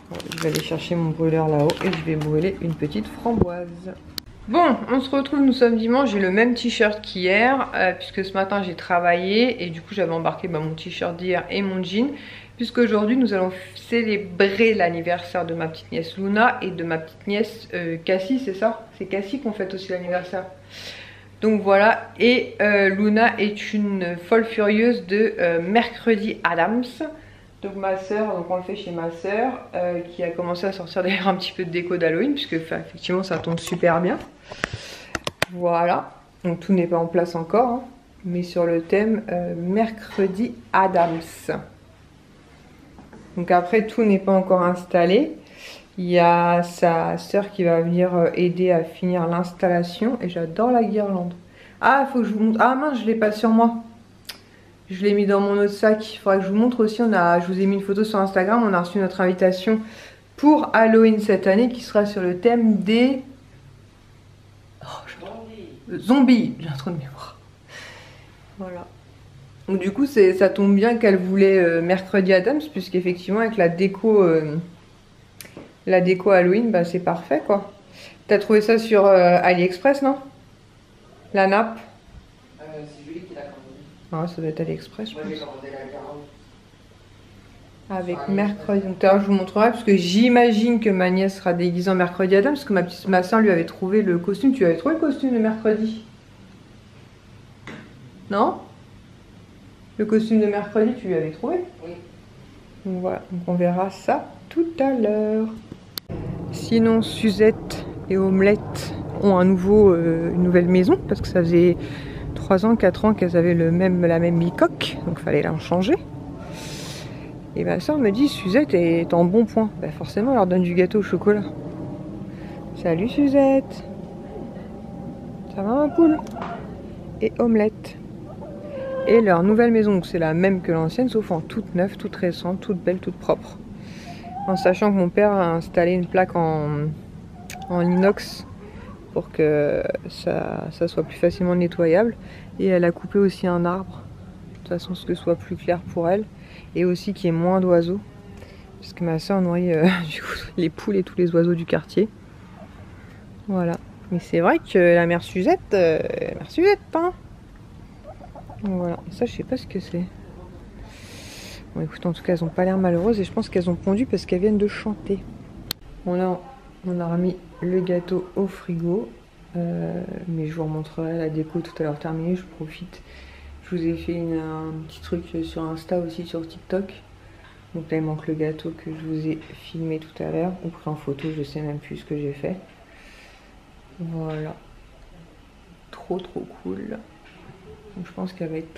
Bon, je vais aller chercher mon brûleur là-haut et je vais brûler une petite framboise. Bon, on se retrouve, nous sommes dimanche, j'ai le même t-shirt qu'hier, puisque ce matin j'ai travaillé et du coup j'avais embarqué mon t-shirt d'hier et mon jean, puisque aujourd'hui nous allons célébrer l'anniversaire de ma petite nièce Luna et de ma petite nièce Cassie, c'est ça? C'est Cassie qu'on fête aussi l'anniversaire. Donc voilà, et Luna est une folle furieuse de Mercredi Addams. Donc ma soeur, donc on le fait chez ma soeur, qui a commencé à sortir d'ailleurs un petit peu de déco d'Halloween, puisque effectivement ça tombe super bien. Voilà, donc tout n'est pas en place encore, hein, mais sur le thème Mercredi Addams. Donc après tout n'est pas encore installé. Il y a sa soeur qui va venir aider à finir l'installation, et j'adore la guirlande. Ah, il faut que je vous montre. Ah mince, je l'ai pas sur moi. Je l'ai mis dans mon autre sac. Il faudra que je vous montre aussi. Je vous ai mis une photo sur Instagram. On a reçu notre invitation pour Halloween cette année qui sera sur le thème des zombies. J'ai un trou de mémoire. Voilà. Donc du coup, ça tombe bien qu'elle voulait Mercredi Addams, puisqu'effectivement avec la déco Halloween, bah, c'est parfait quoi. T'as trouvé ça sur AliExpress, non? La nappe. C'est Julie qui l'a commandé. Ah, ça doit être AliExpress, je pense. Moi, j'ai commandé la 40. Avec mercredi. Donc, je vous montrerai parce que j'imagine que ma nièce sera déguisée en Mercredi Addams, parce que ma soeur lui avait trouvé le costume. Tu avais trouvé le costume de mercredi? Non? Le costume de mercredi, tu lui avais trouvé? Oui. Donc voilà, donc on verra ça tout à l'heure. Sinon, Suzette et Omelette ont une nouvelle maison, parce que ça faisait 3 ans, 4 ans qu'elles avaient la même bicoque, donc il fallait la changer. Et ma soeur me dit Suzette est en bon point. Bah forcément, elle leur donne du gâteau au chocolat. Salut Suzette. Ça va ma poule? Et omelette. Et leur nouvelle maison, c'est la même que l'ancienne, sauf en toute neuve, toute récente, toute belle, toute propre. En sachant que mon père a installé une plaque en inox pour que ça soit plus facilement nettoyable. Et elle a coupé aussi un arbre, de toute façon ce que ce soit plus clair pour elle. Et aussi qu'il y ait moins d'oiseaux. Parce que ma soeur nourrit du coup, les poules et tous les oiseaux du quartier. Voilà. Mais c'est vrai que la mère Suzette, hein. Donc voilà. Et ça, je sais pas ce que c'est. Bon, écoute, en tout cas, elles ont pas l'air malheureuses et je pense qu'elles ont pondu parce qu'elles viennent de chanter. Bon, là, on a remis le gâteau au frigo. Mais je vous remontrerai la déco tout à l'heure terminée. Je profite. Je vous ai fait un petit truc sur Insta aussi, sur TikTok. Donc là, il manque le gâteau que je vous ai filmé tout à l'heure. Ou pris en photo, je sais même plus ce que j'ai fait. Voilà. Trop cool. Donc je pense qu'elle va être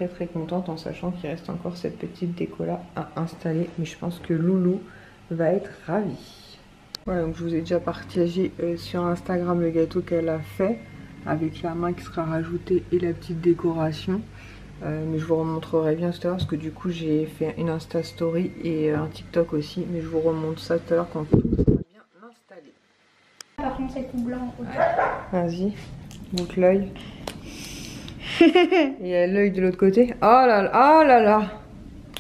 très contente en sachant qu'il reste encore cette petite déco là à installer. Mais je pense que Loulou va être ravie. Voilà, donc je vous ai déjà partagé sur Instagram le gâteau qu'elle a fait. Avec la main qui sera rajoutée et la petite décoration. Mais je vous remontrerai bien tout à l'heure parce que du coup j'ai fait une Insta Story et un TikTok aussi. Mais je vous remonte ça tout à l'heure quand tout sera bien installé. Par contre c'est tout blanc. Vas-y, boucle l'œil. Et il y a l'œil de l'autre côté. Oh là là, oh là là.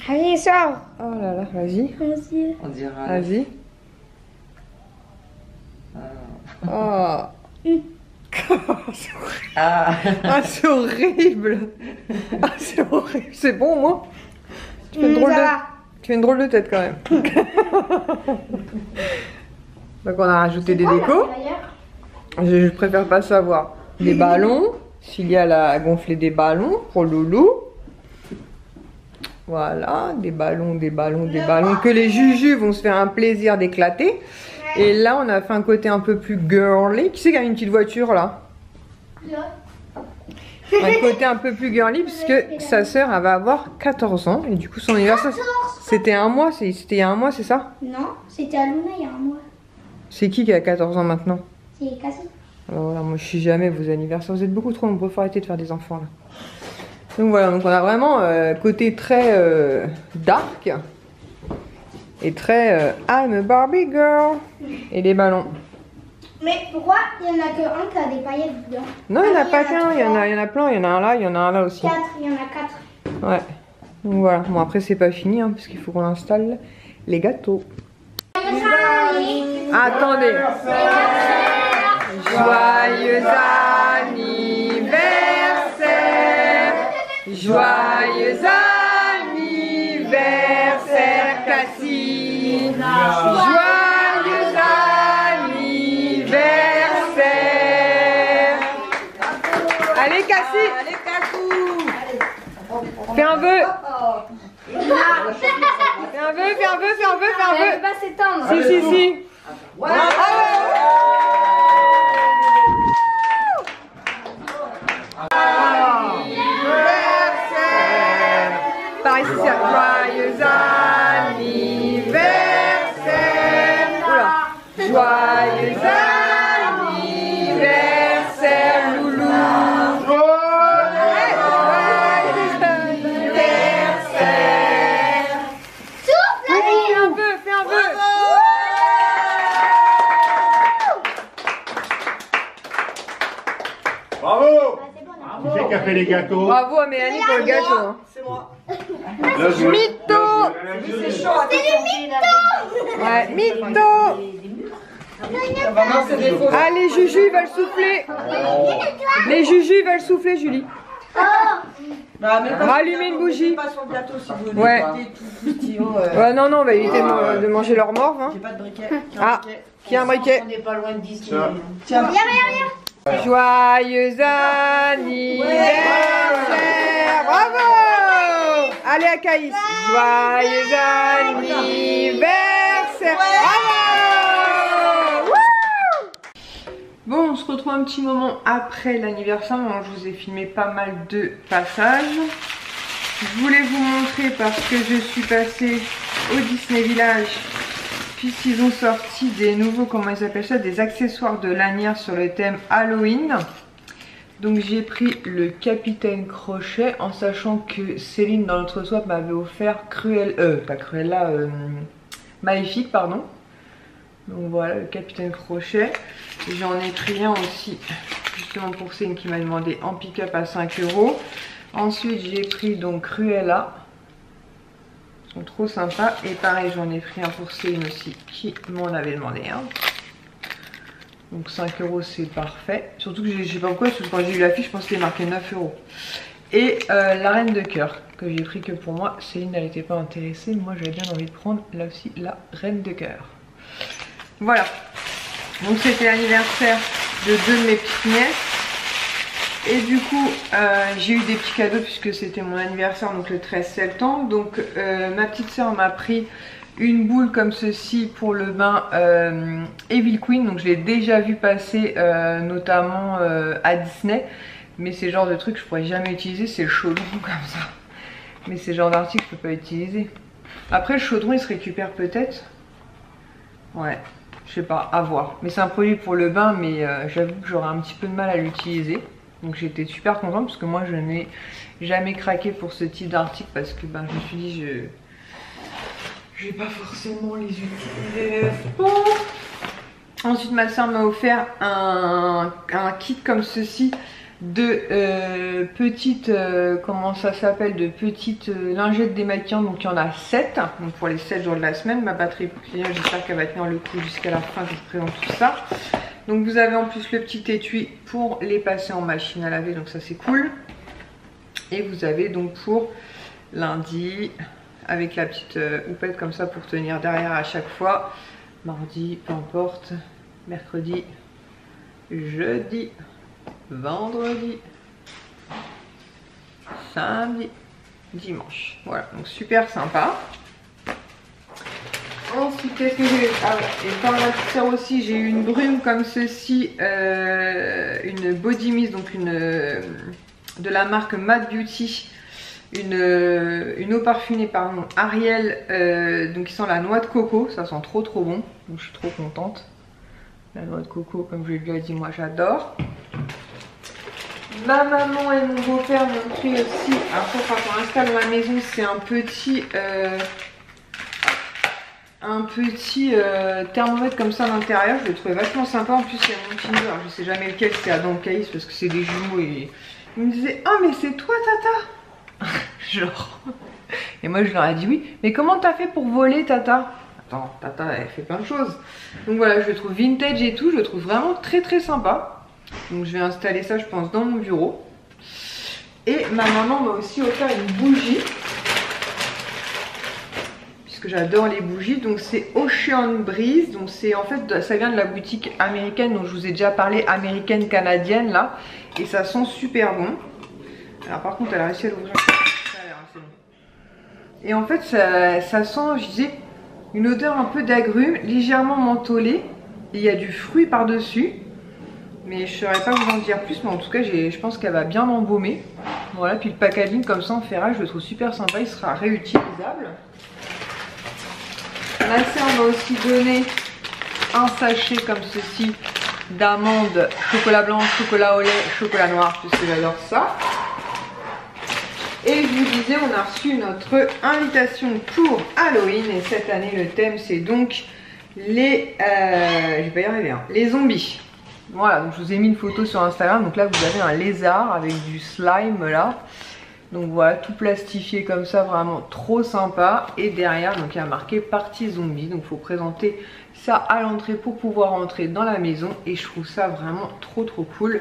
Allez, sors. Oh là là, vas-y. Vas-y. On dira. Vas-y. Oh. Ah. Ah, c'est horrible. Ah, c'est horrible. C'est bon, moi. Tu fais une drôle de tête quand même. Donc on a rajouté des décos. Je préfère pas savoir. Des ballons. Filiale a gonflé des ballons pour Loulou. Voilà, des ballons. Que les jujus vont se faire un plaisir d'éclater. Et là, on a fait un côté un peu plus girly. Qui c'est qui a une petite voiture là? Un côté un peu plus girly puisque sa sœur elle va avoir 14 ans. Et du coup, son anniversaire, c'était un mois. C'était il y a un mois, c'est ça? Non, c'était à Luna il y a un mois. C'est qui a 14 ans maintenant? C'est Cassie. Alors voilà, moi je suis jamais vos anniversaires. Vous êtes beaucoup trop nombreux. Faut arrêter de faire des enfants là. Donc voilà, donc on a vraiment côté très dark. Et très I'm a Barbie girl. Et des ballons. Mais pourquoi il n'y en a que un qui a des paillettes dedans? Non, il n'y en a pas qu'un, il y en a plein. Il y en a un là, il y en a un là aussi. 4, il y en a 4. Ouais. Donc voilà. Bon après c'est pas fini hein, parce qu'il faut qu'on installe les gâteaux. Attendez. Joyeux anniversaire. Joyeux anniversaire Cassie. Joyeux anniversaire. Allez Cassie. Allez Cassou. Fais un vœu. Fais un vœu. Elle va s'étendre. Si. Anniversaire. Par ici, c'est joyeux anniversaire. Oula. Joyeux anniversaire, Loulou. Joyeux anniversaire. Souffle. Oui, fais un vœu. Bravo! C'est bon, Qui c'est qui a fait les gâteaux? Bravo à Mélanie pour le gâteau. Hein. C'est moi. Mytho. C'est chaud. Ouais, mytho. Ah, les jujus ils veulent souffler. Les jujus ils veulent souffler, Julie. Bah, mais Rallumer une bougie. pas sur le gâteau si vous voulez. Ouais. Des tout croustillants, Ouais, non, on va éviter de manger leur mort. Hein. J'ai pas de briquet. Ah, qui a un briquet? On n'est pas loin de Disney. Tiens. Joyeux anniversaire. Bravo. Allez à Caïs. Joyeux anniversaire. Bravo. Wouh. Bon, on se retrouve un petit moment après l'anniversaire. Je vous ai filmé pas mal de passages. Je voulais vous montrer parce que je suis passée au Disney Village, puisqu'ils ont sorti des nouveaux, comment ils appellent ça, des accessoires de lanière sur le thème Halloween. Donc j'ai pris le Capitaine Crochet, en sachant que Céline dans notre swap m'avait offert Maléfique, pardon. Donc voilà, le Capitaine Crochet. J'en ai pris un aussi, justement pour Céline qui m'a demandé en pick-up à 5 €. Ensuite j'ai pris donc Cruella. Ils sont trop sympas. Et pareil, j'en ai pris un pour Céline aussi qui m'en avait demandé un. Donc 5 € c'est parfait. Surtout que je sais pas pourquoi, parce que quand j'ai eu l'affiche, je pense qu'il est marqué 9 €. Et la Reine de Cœur, que j'ai pris que pour moi. Céline elle n'était pas intéressée, moi j'avais bien envie de prendre là aussi la Reine de Cœur. Voilà. Donc c'était l'anniversaire de 2 de mes petites nièces. Et du coup j'ai eu des petits cadeaux puisque c'était mon anniversaire, donc le 13 septembre. Donc ma petite soeur m'a pris une boule comme ceci pour le bain Evil Queen. Donc je l'ai déjà vu passer notamment à Disney. Mais c'est le genre de truc que je pourrais jamais utiliser, c'est le chaudron comme ça. Mais c'est le genre d'article que je peux pas utiliser. Après le chaudron il se récupère peut-être. Ouais, je sais pas, à voir. Mais c'est un produit pour le bain, mais j'avoue que j'aurais un petit peu de mal à l'utiliser. Donc j'étais super contente parce que moi je n'ai jamais craqué pour ce type d'article parce que ben, je me suis dit je vais pas forcément les utiliser. Ensuite ma soeur m'a offert un kit comme ceci de petites, comment ça s'appelle, de petites lingettes démaquillantes. Donc il y en a 7, donc pour les 7 jours de la semaine. Ma batterie est j'espère qu'elle va tenir le coup jusqu'à la fin que je présente tout ça. Donc vous avez en plus le petit étui pour les passer en machine à laver, donc ça c'est cool. Et vous avez donc pour lundi avec la petite houppette comme ça pour tenir derrière à chaque fois. Mardi, peu importe, mercredi, jeudi, vendredi, samedi, dimanche. Voilà, donc super sympa. Ensuite, qu'est-ce que j'ai eu? Ah ouais, et par la petite sœur aussi, j'ai eu une brume comme ceci, une body mist, donc de la marque Mad Beauty, une eau parfumée pardon, Ariel, donc qui sent la noix de coco, ça sent trop bon, donc je suis trop contente. La noix de coco, comme je lui ai dit, moi j'adore. Ma maman et mon beau-père m'ont pris aussi, après quand on installe dans la maison, c'est un petit thermomètre comme ça à l'intérieur. Je le trouvais vachement sympa. En plus il y a mon Kinder, alors je sais jamais lequel, c'est Adam Caïs parce que c'est des jumeaux. Et il me disait ah mais c'est toi Tata. Genre. Et moi je leur ai dit oui. Mais comment t'as fait pour voler Tata? Attends, Tata elle fait plein de choses. Donc voilà, je le trouve vintage et tout. Je le trouve vraiment très sympa. Donc je vais installer ça je pense dans mon bureau. Et ma maman m'a aussi offert une bougie, que j'adore les bougies. Donc c'est Ocean Breeze, donc c'est en fait ça vient de la boutique américaine dont je vous ai déjà parlé, américaine canadienne là, et ça sent super bon. Alors par contre elle a réussi à l'ouvrir, ça a l'air assez bon. Et en fait ça sent, je disais, une odeur un peu d'agrumes, légèrement mentholée, et il y a du fruit par dessus, mais je saurais pas vous en dire plus, mais en tout cas je pense qu'elle va bien embaumer. Voilà, puis le packaging comme ça en ferrage je le trouve super sympa, il sera réutilisable. Ma soeur m'a aussi donné un sachet comme ceci d'amandes, chocolat blanc, chocolat au lait, chocolat noir, puisque j'adore ça. Et je vous disais, on a reçu notre invitation pour Halloween. Et cette année, le thème, c'est donc les... je vais pas y arriver, hein, les zombies. Voilà, donc je vous ai mis une photo sur Instagram. Donc là, vous avez un lézard avec du slime là. Donc voilà, tout plastifié comme ça, vraiment trop sympa. Et derrière, donc il y a marqué partie zombie. Donc il faut présenter ça à l'entrée pour pouvoir entrer dans la maison. Et je trouve ça vraiment trop cool.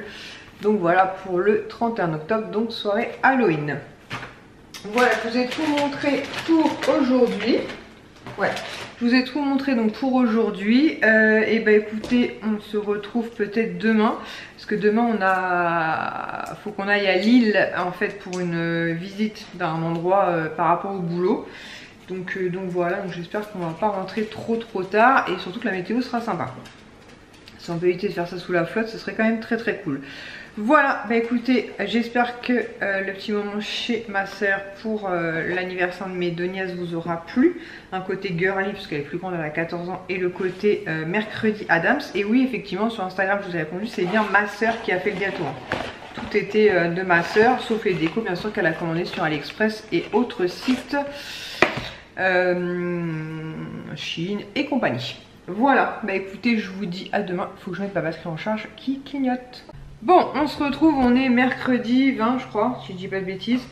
Donc voilà pour le 31 octobre, donc soirée Halloween. Voilà, je vous ai tout montré pour aujourd'hui. Ouais, je vous ai tout montré donc pour aujourd'hui. Et bah écoutez, on se retrouve peut-être demain. Parce que demain faut qu'on aille à Lille en fait pour une visite d'un endroit par rapport au boulot. Donc voilà, donc j'espère qu'on va pas rentrer trop tard. Et surtout que la météo sera sympa. Si on peut éviter de faire ça sous la flotte, ce serait quand même très cool. Voilà, bah écoutez, j'espère que le petit moment chez ma soeur pour l'anniversaire de mes deux nièces vous aura plu. Un côté girly, parce qu'elle est plus grande, elle a 14 ans, et le côté mercredi Adams. Et oui, effectivement, sur Instagram, je vous ai répondu, c'est bien ma soeur qui a fait le gâteau. Tout était de ma soeur, sauf les décos, bien sûr, qu'elle a commandé sur AliExpress et autres sites, Chine et compagnie. Voilà, bah écoutez, je vous dis à demain. Il faut que je mette ma batterie en charge qui clignote. Bon, on se retrouve, on est mercredi 20 je crois, si je dis pas de bêtises.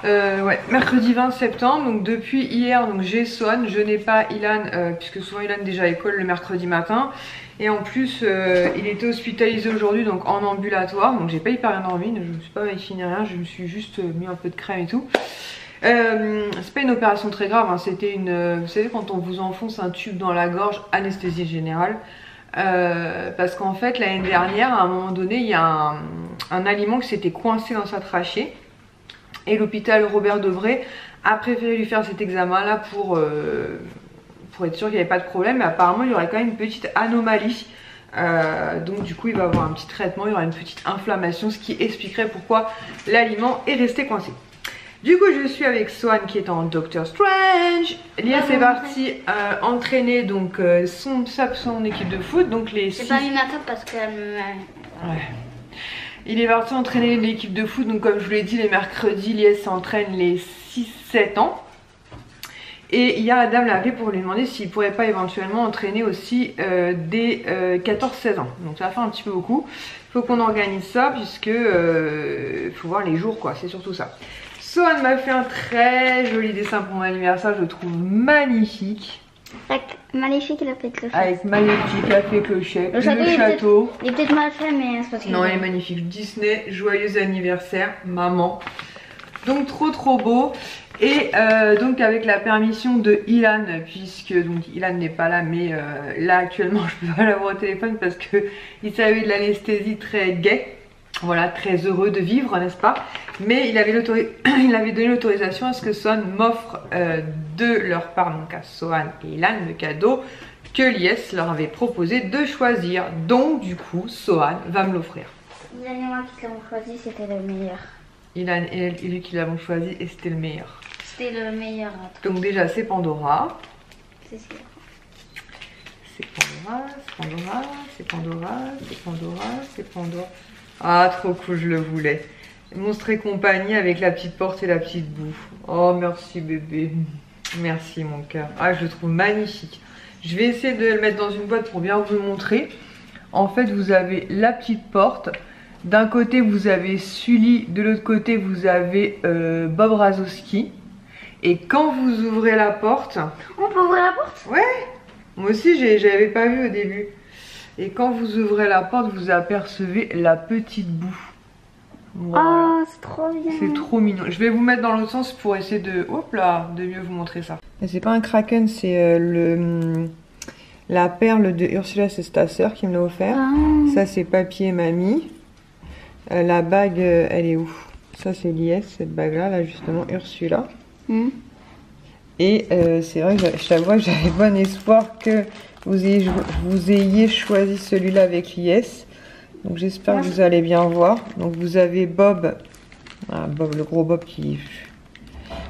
Ouais, mercredi 20 septembre, donc depuis hier, donc j'ai Swan, je n'ai pas Ilan, puisque souvent Ilan est déjà à l'école le mercredi matin. Et en plus, il était hospitalisé aujourd'hui, donc en ambulatoire, donc j'ai pas hyper rien envie, je me suis pas vacciné rien, je me suis juste mis un peu de crème et tout. C'est pas une opération très grave, hein, c'était une... vous savez quand on vous enfonce un tube dans la gorge, anesthésie générale. Parce qu'en fait l'année dernière à un moment donné il y a un aliment qui s'était coincé dans sa trachée et l'hôpital Robert Debré a préféré lui faire cet examen là pour être sûr qu'il n'y avait pas de problème, mais apparemment il y aurait quand même une petite anomalie, donc du coup il va avoir un petit traitement, il y aura une petite inflammation, ce qui expliquerait pourquoi l'aliment est resté coincé. Du coup je suis avec Swan qui est en Doctor Strange. Lias est partie entraîner donc son équipe de foot. Donc les j'ai pas mis ma cape parce qu'elle me... Ouais. Il est parti entraîner l'équipe de foot. Donc comme je vous l'ai dit, les mercredis Lias s'entraîne les 6-7 ans. Et hier la dame l'a appelé pour lui demander s'il pourrait pas éventuellement entraîner aussi des 14-16 ans. Donc ça va faire un petit peu beaucoup. Il faut qu'on organise ça puisque faut voir les jours quoi, c'est surtout ça. Swan m'a fait un très joli dessin pour mon anniversaire, je le trouve magnifique. Avec Maléfique, il a fait clochette. Avec Maléfique, il a fait clochette, le château. Il est peut-être mal fait, mais c'est parce qu'il... Non, il est magnifique. Disney, joyeux anniversaire, maman. Donc trop beau. Et donc avec la permission de Ilan, puisque donc Ilan n'est pas là, mais là actuellement je peux pas l'avoir au téléphone parce que il savait de l'anesthésie très gai. Voilà, très heureux de vivre, n'est-ce pas? Mais il avait donné l'autorisation à ce que Swan m'offre de leur part, donc à Swan et Ilan, le cadeau que Lies leur avait proposé de choisir. Donc du coup, Swan va me l'offrir. Les animaux qui l'ont choisi, c'était le meilleur. Ilan et lui qui l'avons choisi et c'était le meilleur. C'était le meilleur. Donc déjà c'est Pandora. C'est sûr. C'est Pandora, c'est Pandora, c'est Pandora, c'est Pandora, c'est Pandora. Ah trop cool, je le voulais. Monstre et compagnie avec la petite porte et la petite boue. Oh merci bébé. Merci mon cœur. Ah je le trouve magnifique. Je vais essayer de le mettre dans une boîte pour bien vous le montrer. En fait vous avez la petite porte. D'un côté vous avez Sully, de l'autre côté vous avez Bob Razowski. Et quand vous ouvrez la porte... On peut ouvrir la porte? Ouais. Moi aussi j'avais pas vu au début. Et quand vous ouvrez la porte, vous apercevez la petite boue. Voilà. Oh, c'est trop bien. C'est trop mignon. Je vais vous mettre dans l'autre sens pour essayer de, hop là, de mieux vous montrer ça. C'est pas un kraken, c'est la perle de Ursula, c'est ta sœur qui me l'a offert. Ah. Ça c'est papy et mamie. La bague, elle est où? Ça c'est Lies, cette bague là justement Ursula. Et c'est vrai que je t'avoue que j'avais bon espoir que vous ayez choisi celui-là avec Lies. Donc j'espère que vous allez bien voir. Donc vous avez Bob, Bob, le gros Bob qui...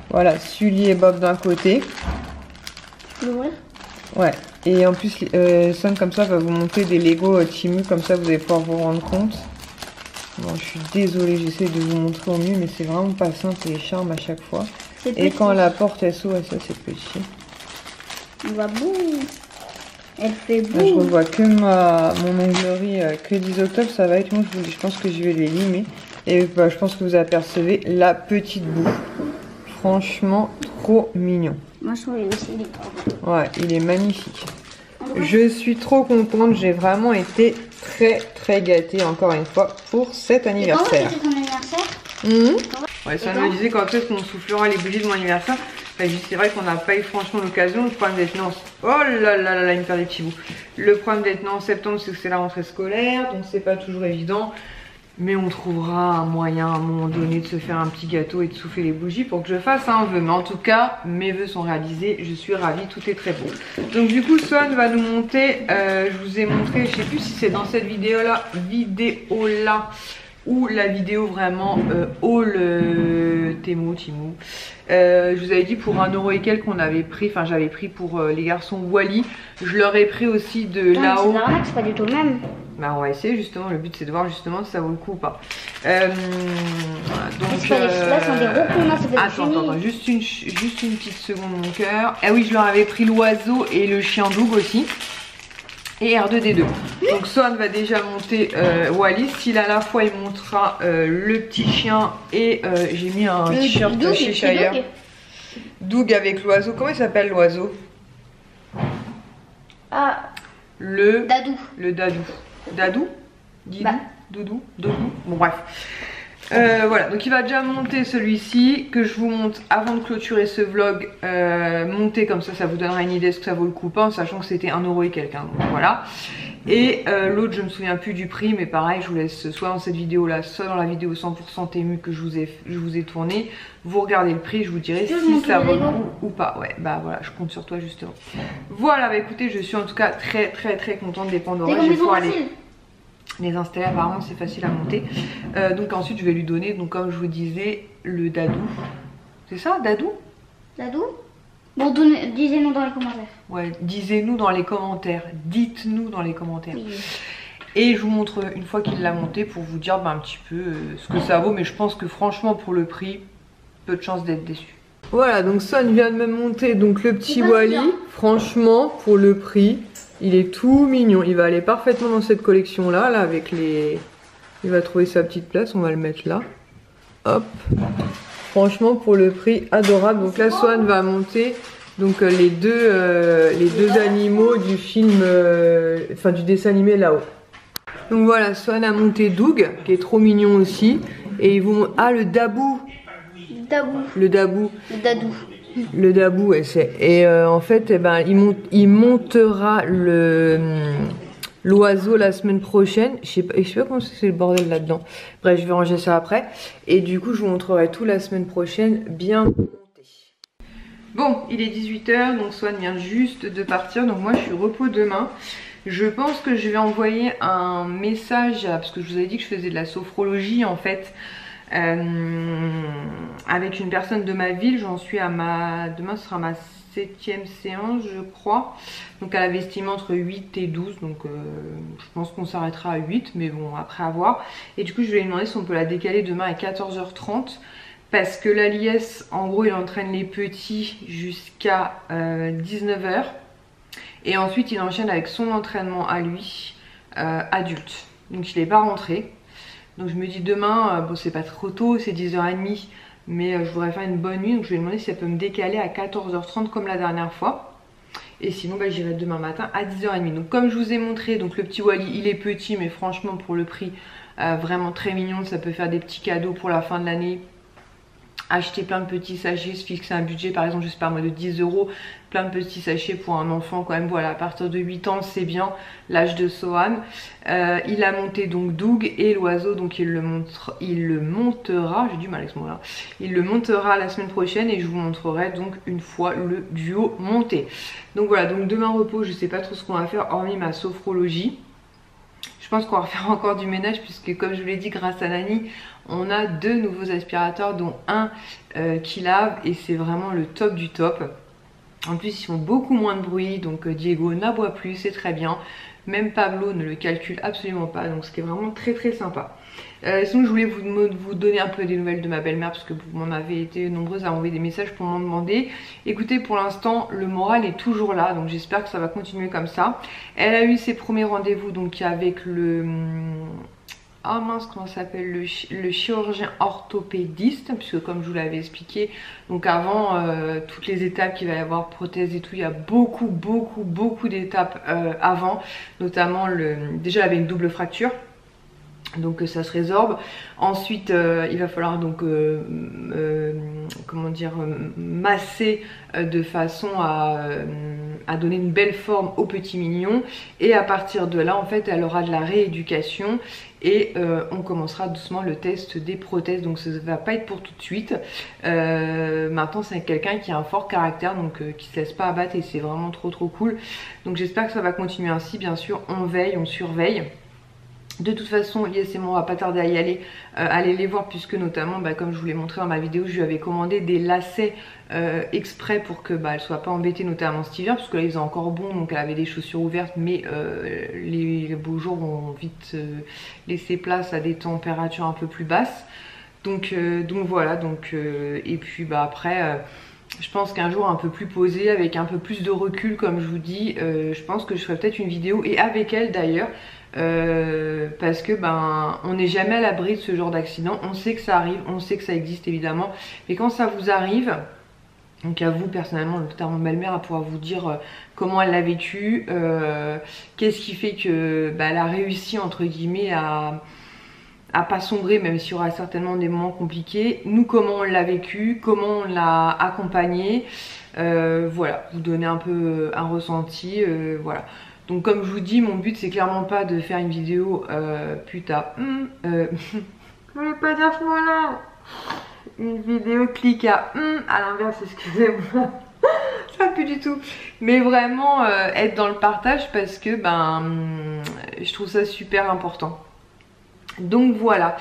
Voilà, Sully et Bob d'un côté. Tu peux l'ouvrir? Ouais, et en plus, Son comme ça va vous monter des Lego Timu, comme ça vous allez pouvoir vous rendre compte. Bon, je suis désolée, j'essaie de vous montrer au mieux, mais c'est vraiment pas simple, les charmes à chaque fois. Et quand la porte elle s'ouvre, ça c'est petit. On va boum. Elle fait boum. Là, je revois que mon onglerie que 10 octobre, ça va être bon, je pense que je vais les limer. Et bah, je pense que vous apercevez la petite boue. Franchement, trop mignon. Moi je trouve aussi il est trop beau. Ouais, il est magnifique. Je suis trop contente, j'ai vraiment été très gâtée encore une fois pour cet anniversaire. Et quand c'était ton anniversaire? Ouais, ça me disait quand est-ce qu'on soufflera les bougies de mon anniversaire. Enfin, c'est vrai qu'on n'a pas eu franchement l'occasion. Le problème d'être né en... Oh là là là là, il me perd des petits bouts. Le problème d'être né en septembre, c'est que c'est la rentrée scolaire, donc c'est pas toujours évident. Mais on trouvera un moyen à un moment donné de se faire un petit gâteau et de souffler les bougies pour que je fasse un vœu. Mais en tout cas, mes vœux sont réalisés, je suis ravie, tout est très beau. Donc du coup, Swan va nous monter, je vous ai montré, je sais plus si c'est dans cette vidéo là ou la vidéo vraiment haul Timou. Je vous avais dit pour 1€ et quelques qu'on avait pris, enfin j'avais pris pour les garçons Wally. Je leur ai pris aussi de là-haut. C'est pas du tout le même. Bah on va essayer justement, le but c'est de voir justement si ça vaut le coup ou pas. Donc là sont des roues, ça fait attends, juste une petite seconde mon cœur. Ah oui, je leur avais pris l'oiseau et le chien Doug aussi. Et R2D2. Donc Swan va déjà monter Wally. S'il a la foi, il montera le petit chien. Et j'ai mis un t-shirt chez Shire. Doug avec l'oiseau. Comment il s'appelle l'oiseau? Ah, le Dadou. Le Dadou. Dadou? Didou? Bah. Doudou? Dodou? Bon bref. Voilà, donc il va déjà monter celui-ci, que je vous montre avant de clôturer ce vlog, monter comme ça vous donnera une idée de ce que ça vaut le coup, en sachant que c'était 1€ et quelqu'un, donc voilà. Et l'autre je me souviens plus du prix, mais pareil je vous laisse soit dans cette vidéo là, soit dans la vidéo 100% Temu que je vous ai tourné, vous regardez le prix, je vous dirai si ça vaut le coup ou pas. Ouais bah voilà, je compte sur toi justement. Voilà, bah écoutez, je suis en tout cas très contente des Pandora, je vais pouvoir les installer, apparemment c'est facile à monter. Donc ensuite je vais lui donner, donc comme je vous disais, le Dadou. C'est ça, Dadou? Dadou? Bon, disez-nous dans les commentaires. Ouais, disez-nous dans les commentaires, dites-nous dans les commentaires. Oui. Et je vous montre une fois qu'il l'a monté pour vous dire un petit peu ce que ça vaut, mais je pense que franchement pour le prix, peu de chance d'être déçu. Voilà, donc Son vient de me monter donc le petit Wally. Franchement, pour le prix, il est tout mignon. Il va aller parfaitement dans cette collection là avec les... Il va trouver sa petite place, on va le mettre là. Hop. Franchement, pour le prix, adorable. Donc là, Swan va monter donc les deux animaux du film, enfin du dessin animé là-haut. Donc voilà, Swan a monté Doug, qui est trop mignon aussi. Et ils vont... Ah, le Dabou. Dabou. Le Dabou. Le Dadou. Le Dabou, ouais, c'est. Et en fait, eh ben, il montera l'oiseau la semaine prochaine. Je sais pas comment c'est le bordel là-dedans. Bref, je vais ranger ça après. Et du coup, je vous montrerai tout la semaine prochaine, bien monté. Bon, il est 18 h, donc Swan vient juste de partir. Donc moi, je suis repos demain. Je pense que je vais envoyer un message, parce que je vous avais dit que je faisais de la sophrologie en fait. Avec une personne de ma ville, j'en suis à demain ce sera ma 7e séance je crois, donc elle avait estimé entre 8 et 12, donc je pense qu'on s'arrêtera à 8, mais bon après à voir. Et du coup je vais lui demander si on peut la décaler demain à 14 h 30, parce que l'Aliès en gros il entraîne les petits jusqu'à 19 h, et ensuite il enchaîne avec son entraînement à lui adulte, donc il n'est pas rentré. Donc je me dis demain, bon c'est pas trop tôt, c'est 10h30, mais je voudrais faire une bonne nuit. Donc je vais demander si elle peut me décaler à 14 h 30 comme la dernière fois. Et sinon bah, j'irai demain matin à 10h30. Donc comme je vous ai montré, donc le petit Wally il est petit, mais franchement pour le prix vraiment très mignon. Ça peut faire des petits cadeaux pour la fin de l'année. Acheter plein de petits sachets, se fixer un budget par exemple, je sais pas moi, de 10 €, plein de petits sachets pour un enfant quand même, voilà, à partir de 8 ans c'est bien, l'âge de Sohan. Il a monté donc Doug et l'oiseau, donc il le montera, j'ai du mal avec ce mot là, il le montera la semaine prochaine et je vous montrerai donc une fois le duo monté. Donc voilà, donc demain repos, je sais pas trop ce qu'on va faire hormis ma sophrologie. Je pense qu'on va faire encore du ménage puisque comme je vous l'ai dit, grâce à Nani, on a 2 nouveaux aspirateurs dont un qui lave et c'est vraiment le top du top. En plus ils font beaucoup moins de bruit, donc Diego n'aboie plus, c'est très bien. Même Pablo ne le calcule absolument pas, donc ce qui est vraiment très sympa. Sinon je voulais vous donner un peu des nouvelles de ma belle-mère parce que vous m'en avez été nombreuses à envoyer des messages pour m'en demander. Écoutez, pour l'instant le moral est toujours là, donc j'espère que ça va continuer comme ça. Elle a eu ses premiers rendez-vous donc avec le... Ah mince, comment ça s'appelle, le chirurgien orthopédiste, puisque comme je vous l'avais expliqué, donc avant toutes les étapes qu'il va y avoir, prothèse et tout, il y a beaucoup d'étapes avant, notamment déjà elle avait une double fracture. Donc ça se résorbe. Ensuite il va falloir donc comment dire, masser de façon à donner une belle forme au petit mignon. Et à partir de là en fait elle aura de la rééducation. Et on commencera doucement le test des prothèses, donc ça ne va pas être pour tout de suite. Maintenant c'est quelqu'un qui a un fort caractère, donc qui ne se laisse pas abattre et c'est vraiment trop cool. Donc j'espère que ça va continuer ainsi, bien sûr on veille, on surveille. De toute façon, Yes et moi, on va pas tarder à y aller, aller les voir, puisque notamment, comme je vous l'ai montré dans ma vidéo, je lui avais commandé des lacets exprès pour que elle soit pas embêtée, notamment cet hiver, parce que là il faisait encore bon, donc elle avait des chaussures ouvertes, mais les beaux jours vont vite laisser place à des températures un peu plus basses. Donc voilà, et puis après... je pense qu'un jour un peu plus posé, avec un peu plus de recul, comme je vous dis, je pense que je ferai peut-être une vidéo, et avec elle d'ailleurs, parce que on n'est jamais à l'abri de ce genre d'accident. On sait que ça arrive, on sait que ça existe évidemment, mais quand ça vous arrive, donc à vous personnellement, notamment belle-mère, à pouvoir vous dire comment elle l'a vécu, qu'est-ce qui fait que elle a réussi entre guillemets à pas sombrer, même s'il y aura certainement des moments compliqués. Nous, comment on l'a vécu, comment on l'a accompagné, voilà, vous donner un peu un ressenti, voilà. Donc comme je vous dis, mon but c'est clairement pas de faire une vidéo putain, je voulais pas dire ce mot-là, une vidéo clic à l'inverse, excusez-moi. Ça pue du tout, mais vraiment être dans le partage, parce que je trouve ça super important. Donc voilà,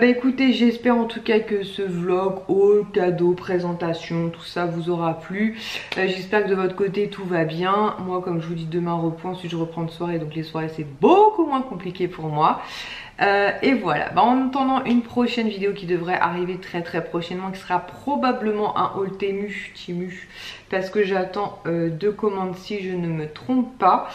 écoutez, j'espère en tout cas que ce vlog, haul, cadeau, présentation, tout ça vous aura plu. J'espère que de votre côté tout va bien. Moi, comme je vous dis, demain repos, ensuite je reprends de soirée, donc les soirées c'est beaucoup moins compliqué pour moi. Et voilà, en attendant une prochaine vidéo qui devrait arriver très prochainement, qui sera probablement un haul Temu, parce que j'attends 2 commandes si je ne me trompe pas,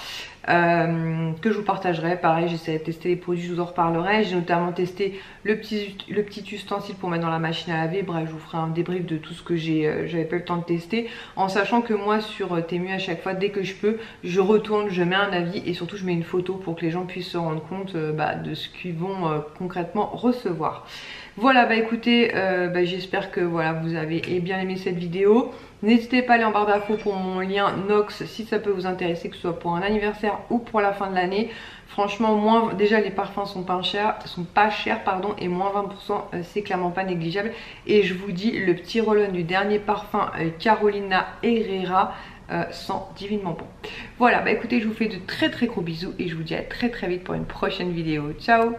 que je vous partagerai. Pareil, j'essaierai de tester les produits, je vous en reparlerai. J'ai notamment testé le petit ustensile pour mettre dans la machine à laver. Bref, je vous ferai un débrief de tout ce que j'avais pas eu le temps de tester, en sachant que moi sur Temu, à chaque fois dès que je peux, je retourne, je mets un avis, et surtout je mets une photo pour que les gens puissent se rendre compte de ce qu'ils vont concrètement recevoir. Voilà, écoutez, j'espère que voilà, vous avez bien aimé cette vidéo. N'hésitez pas à aller en barre d'infos pour mon lien Nox si ça peut vous intéresser, que ce soit pour un anniversaire ou pour la fin de l'année. Franchement, déjà les parfums sont pas chers, et moins 20%, c'est clairement pas négligeable. Et je vous dis, le petit roll-on du dernier parfum Carolina Herrera sent divinement bon. Voilà, écoutez, je vous fais de très gros bisous, et je vous dis à très vite pour une prochaine vidéo. Ciao!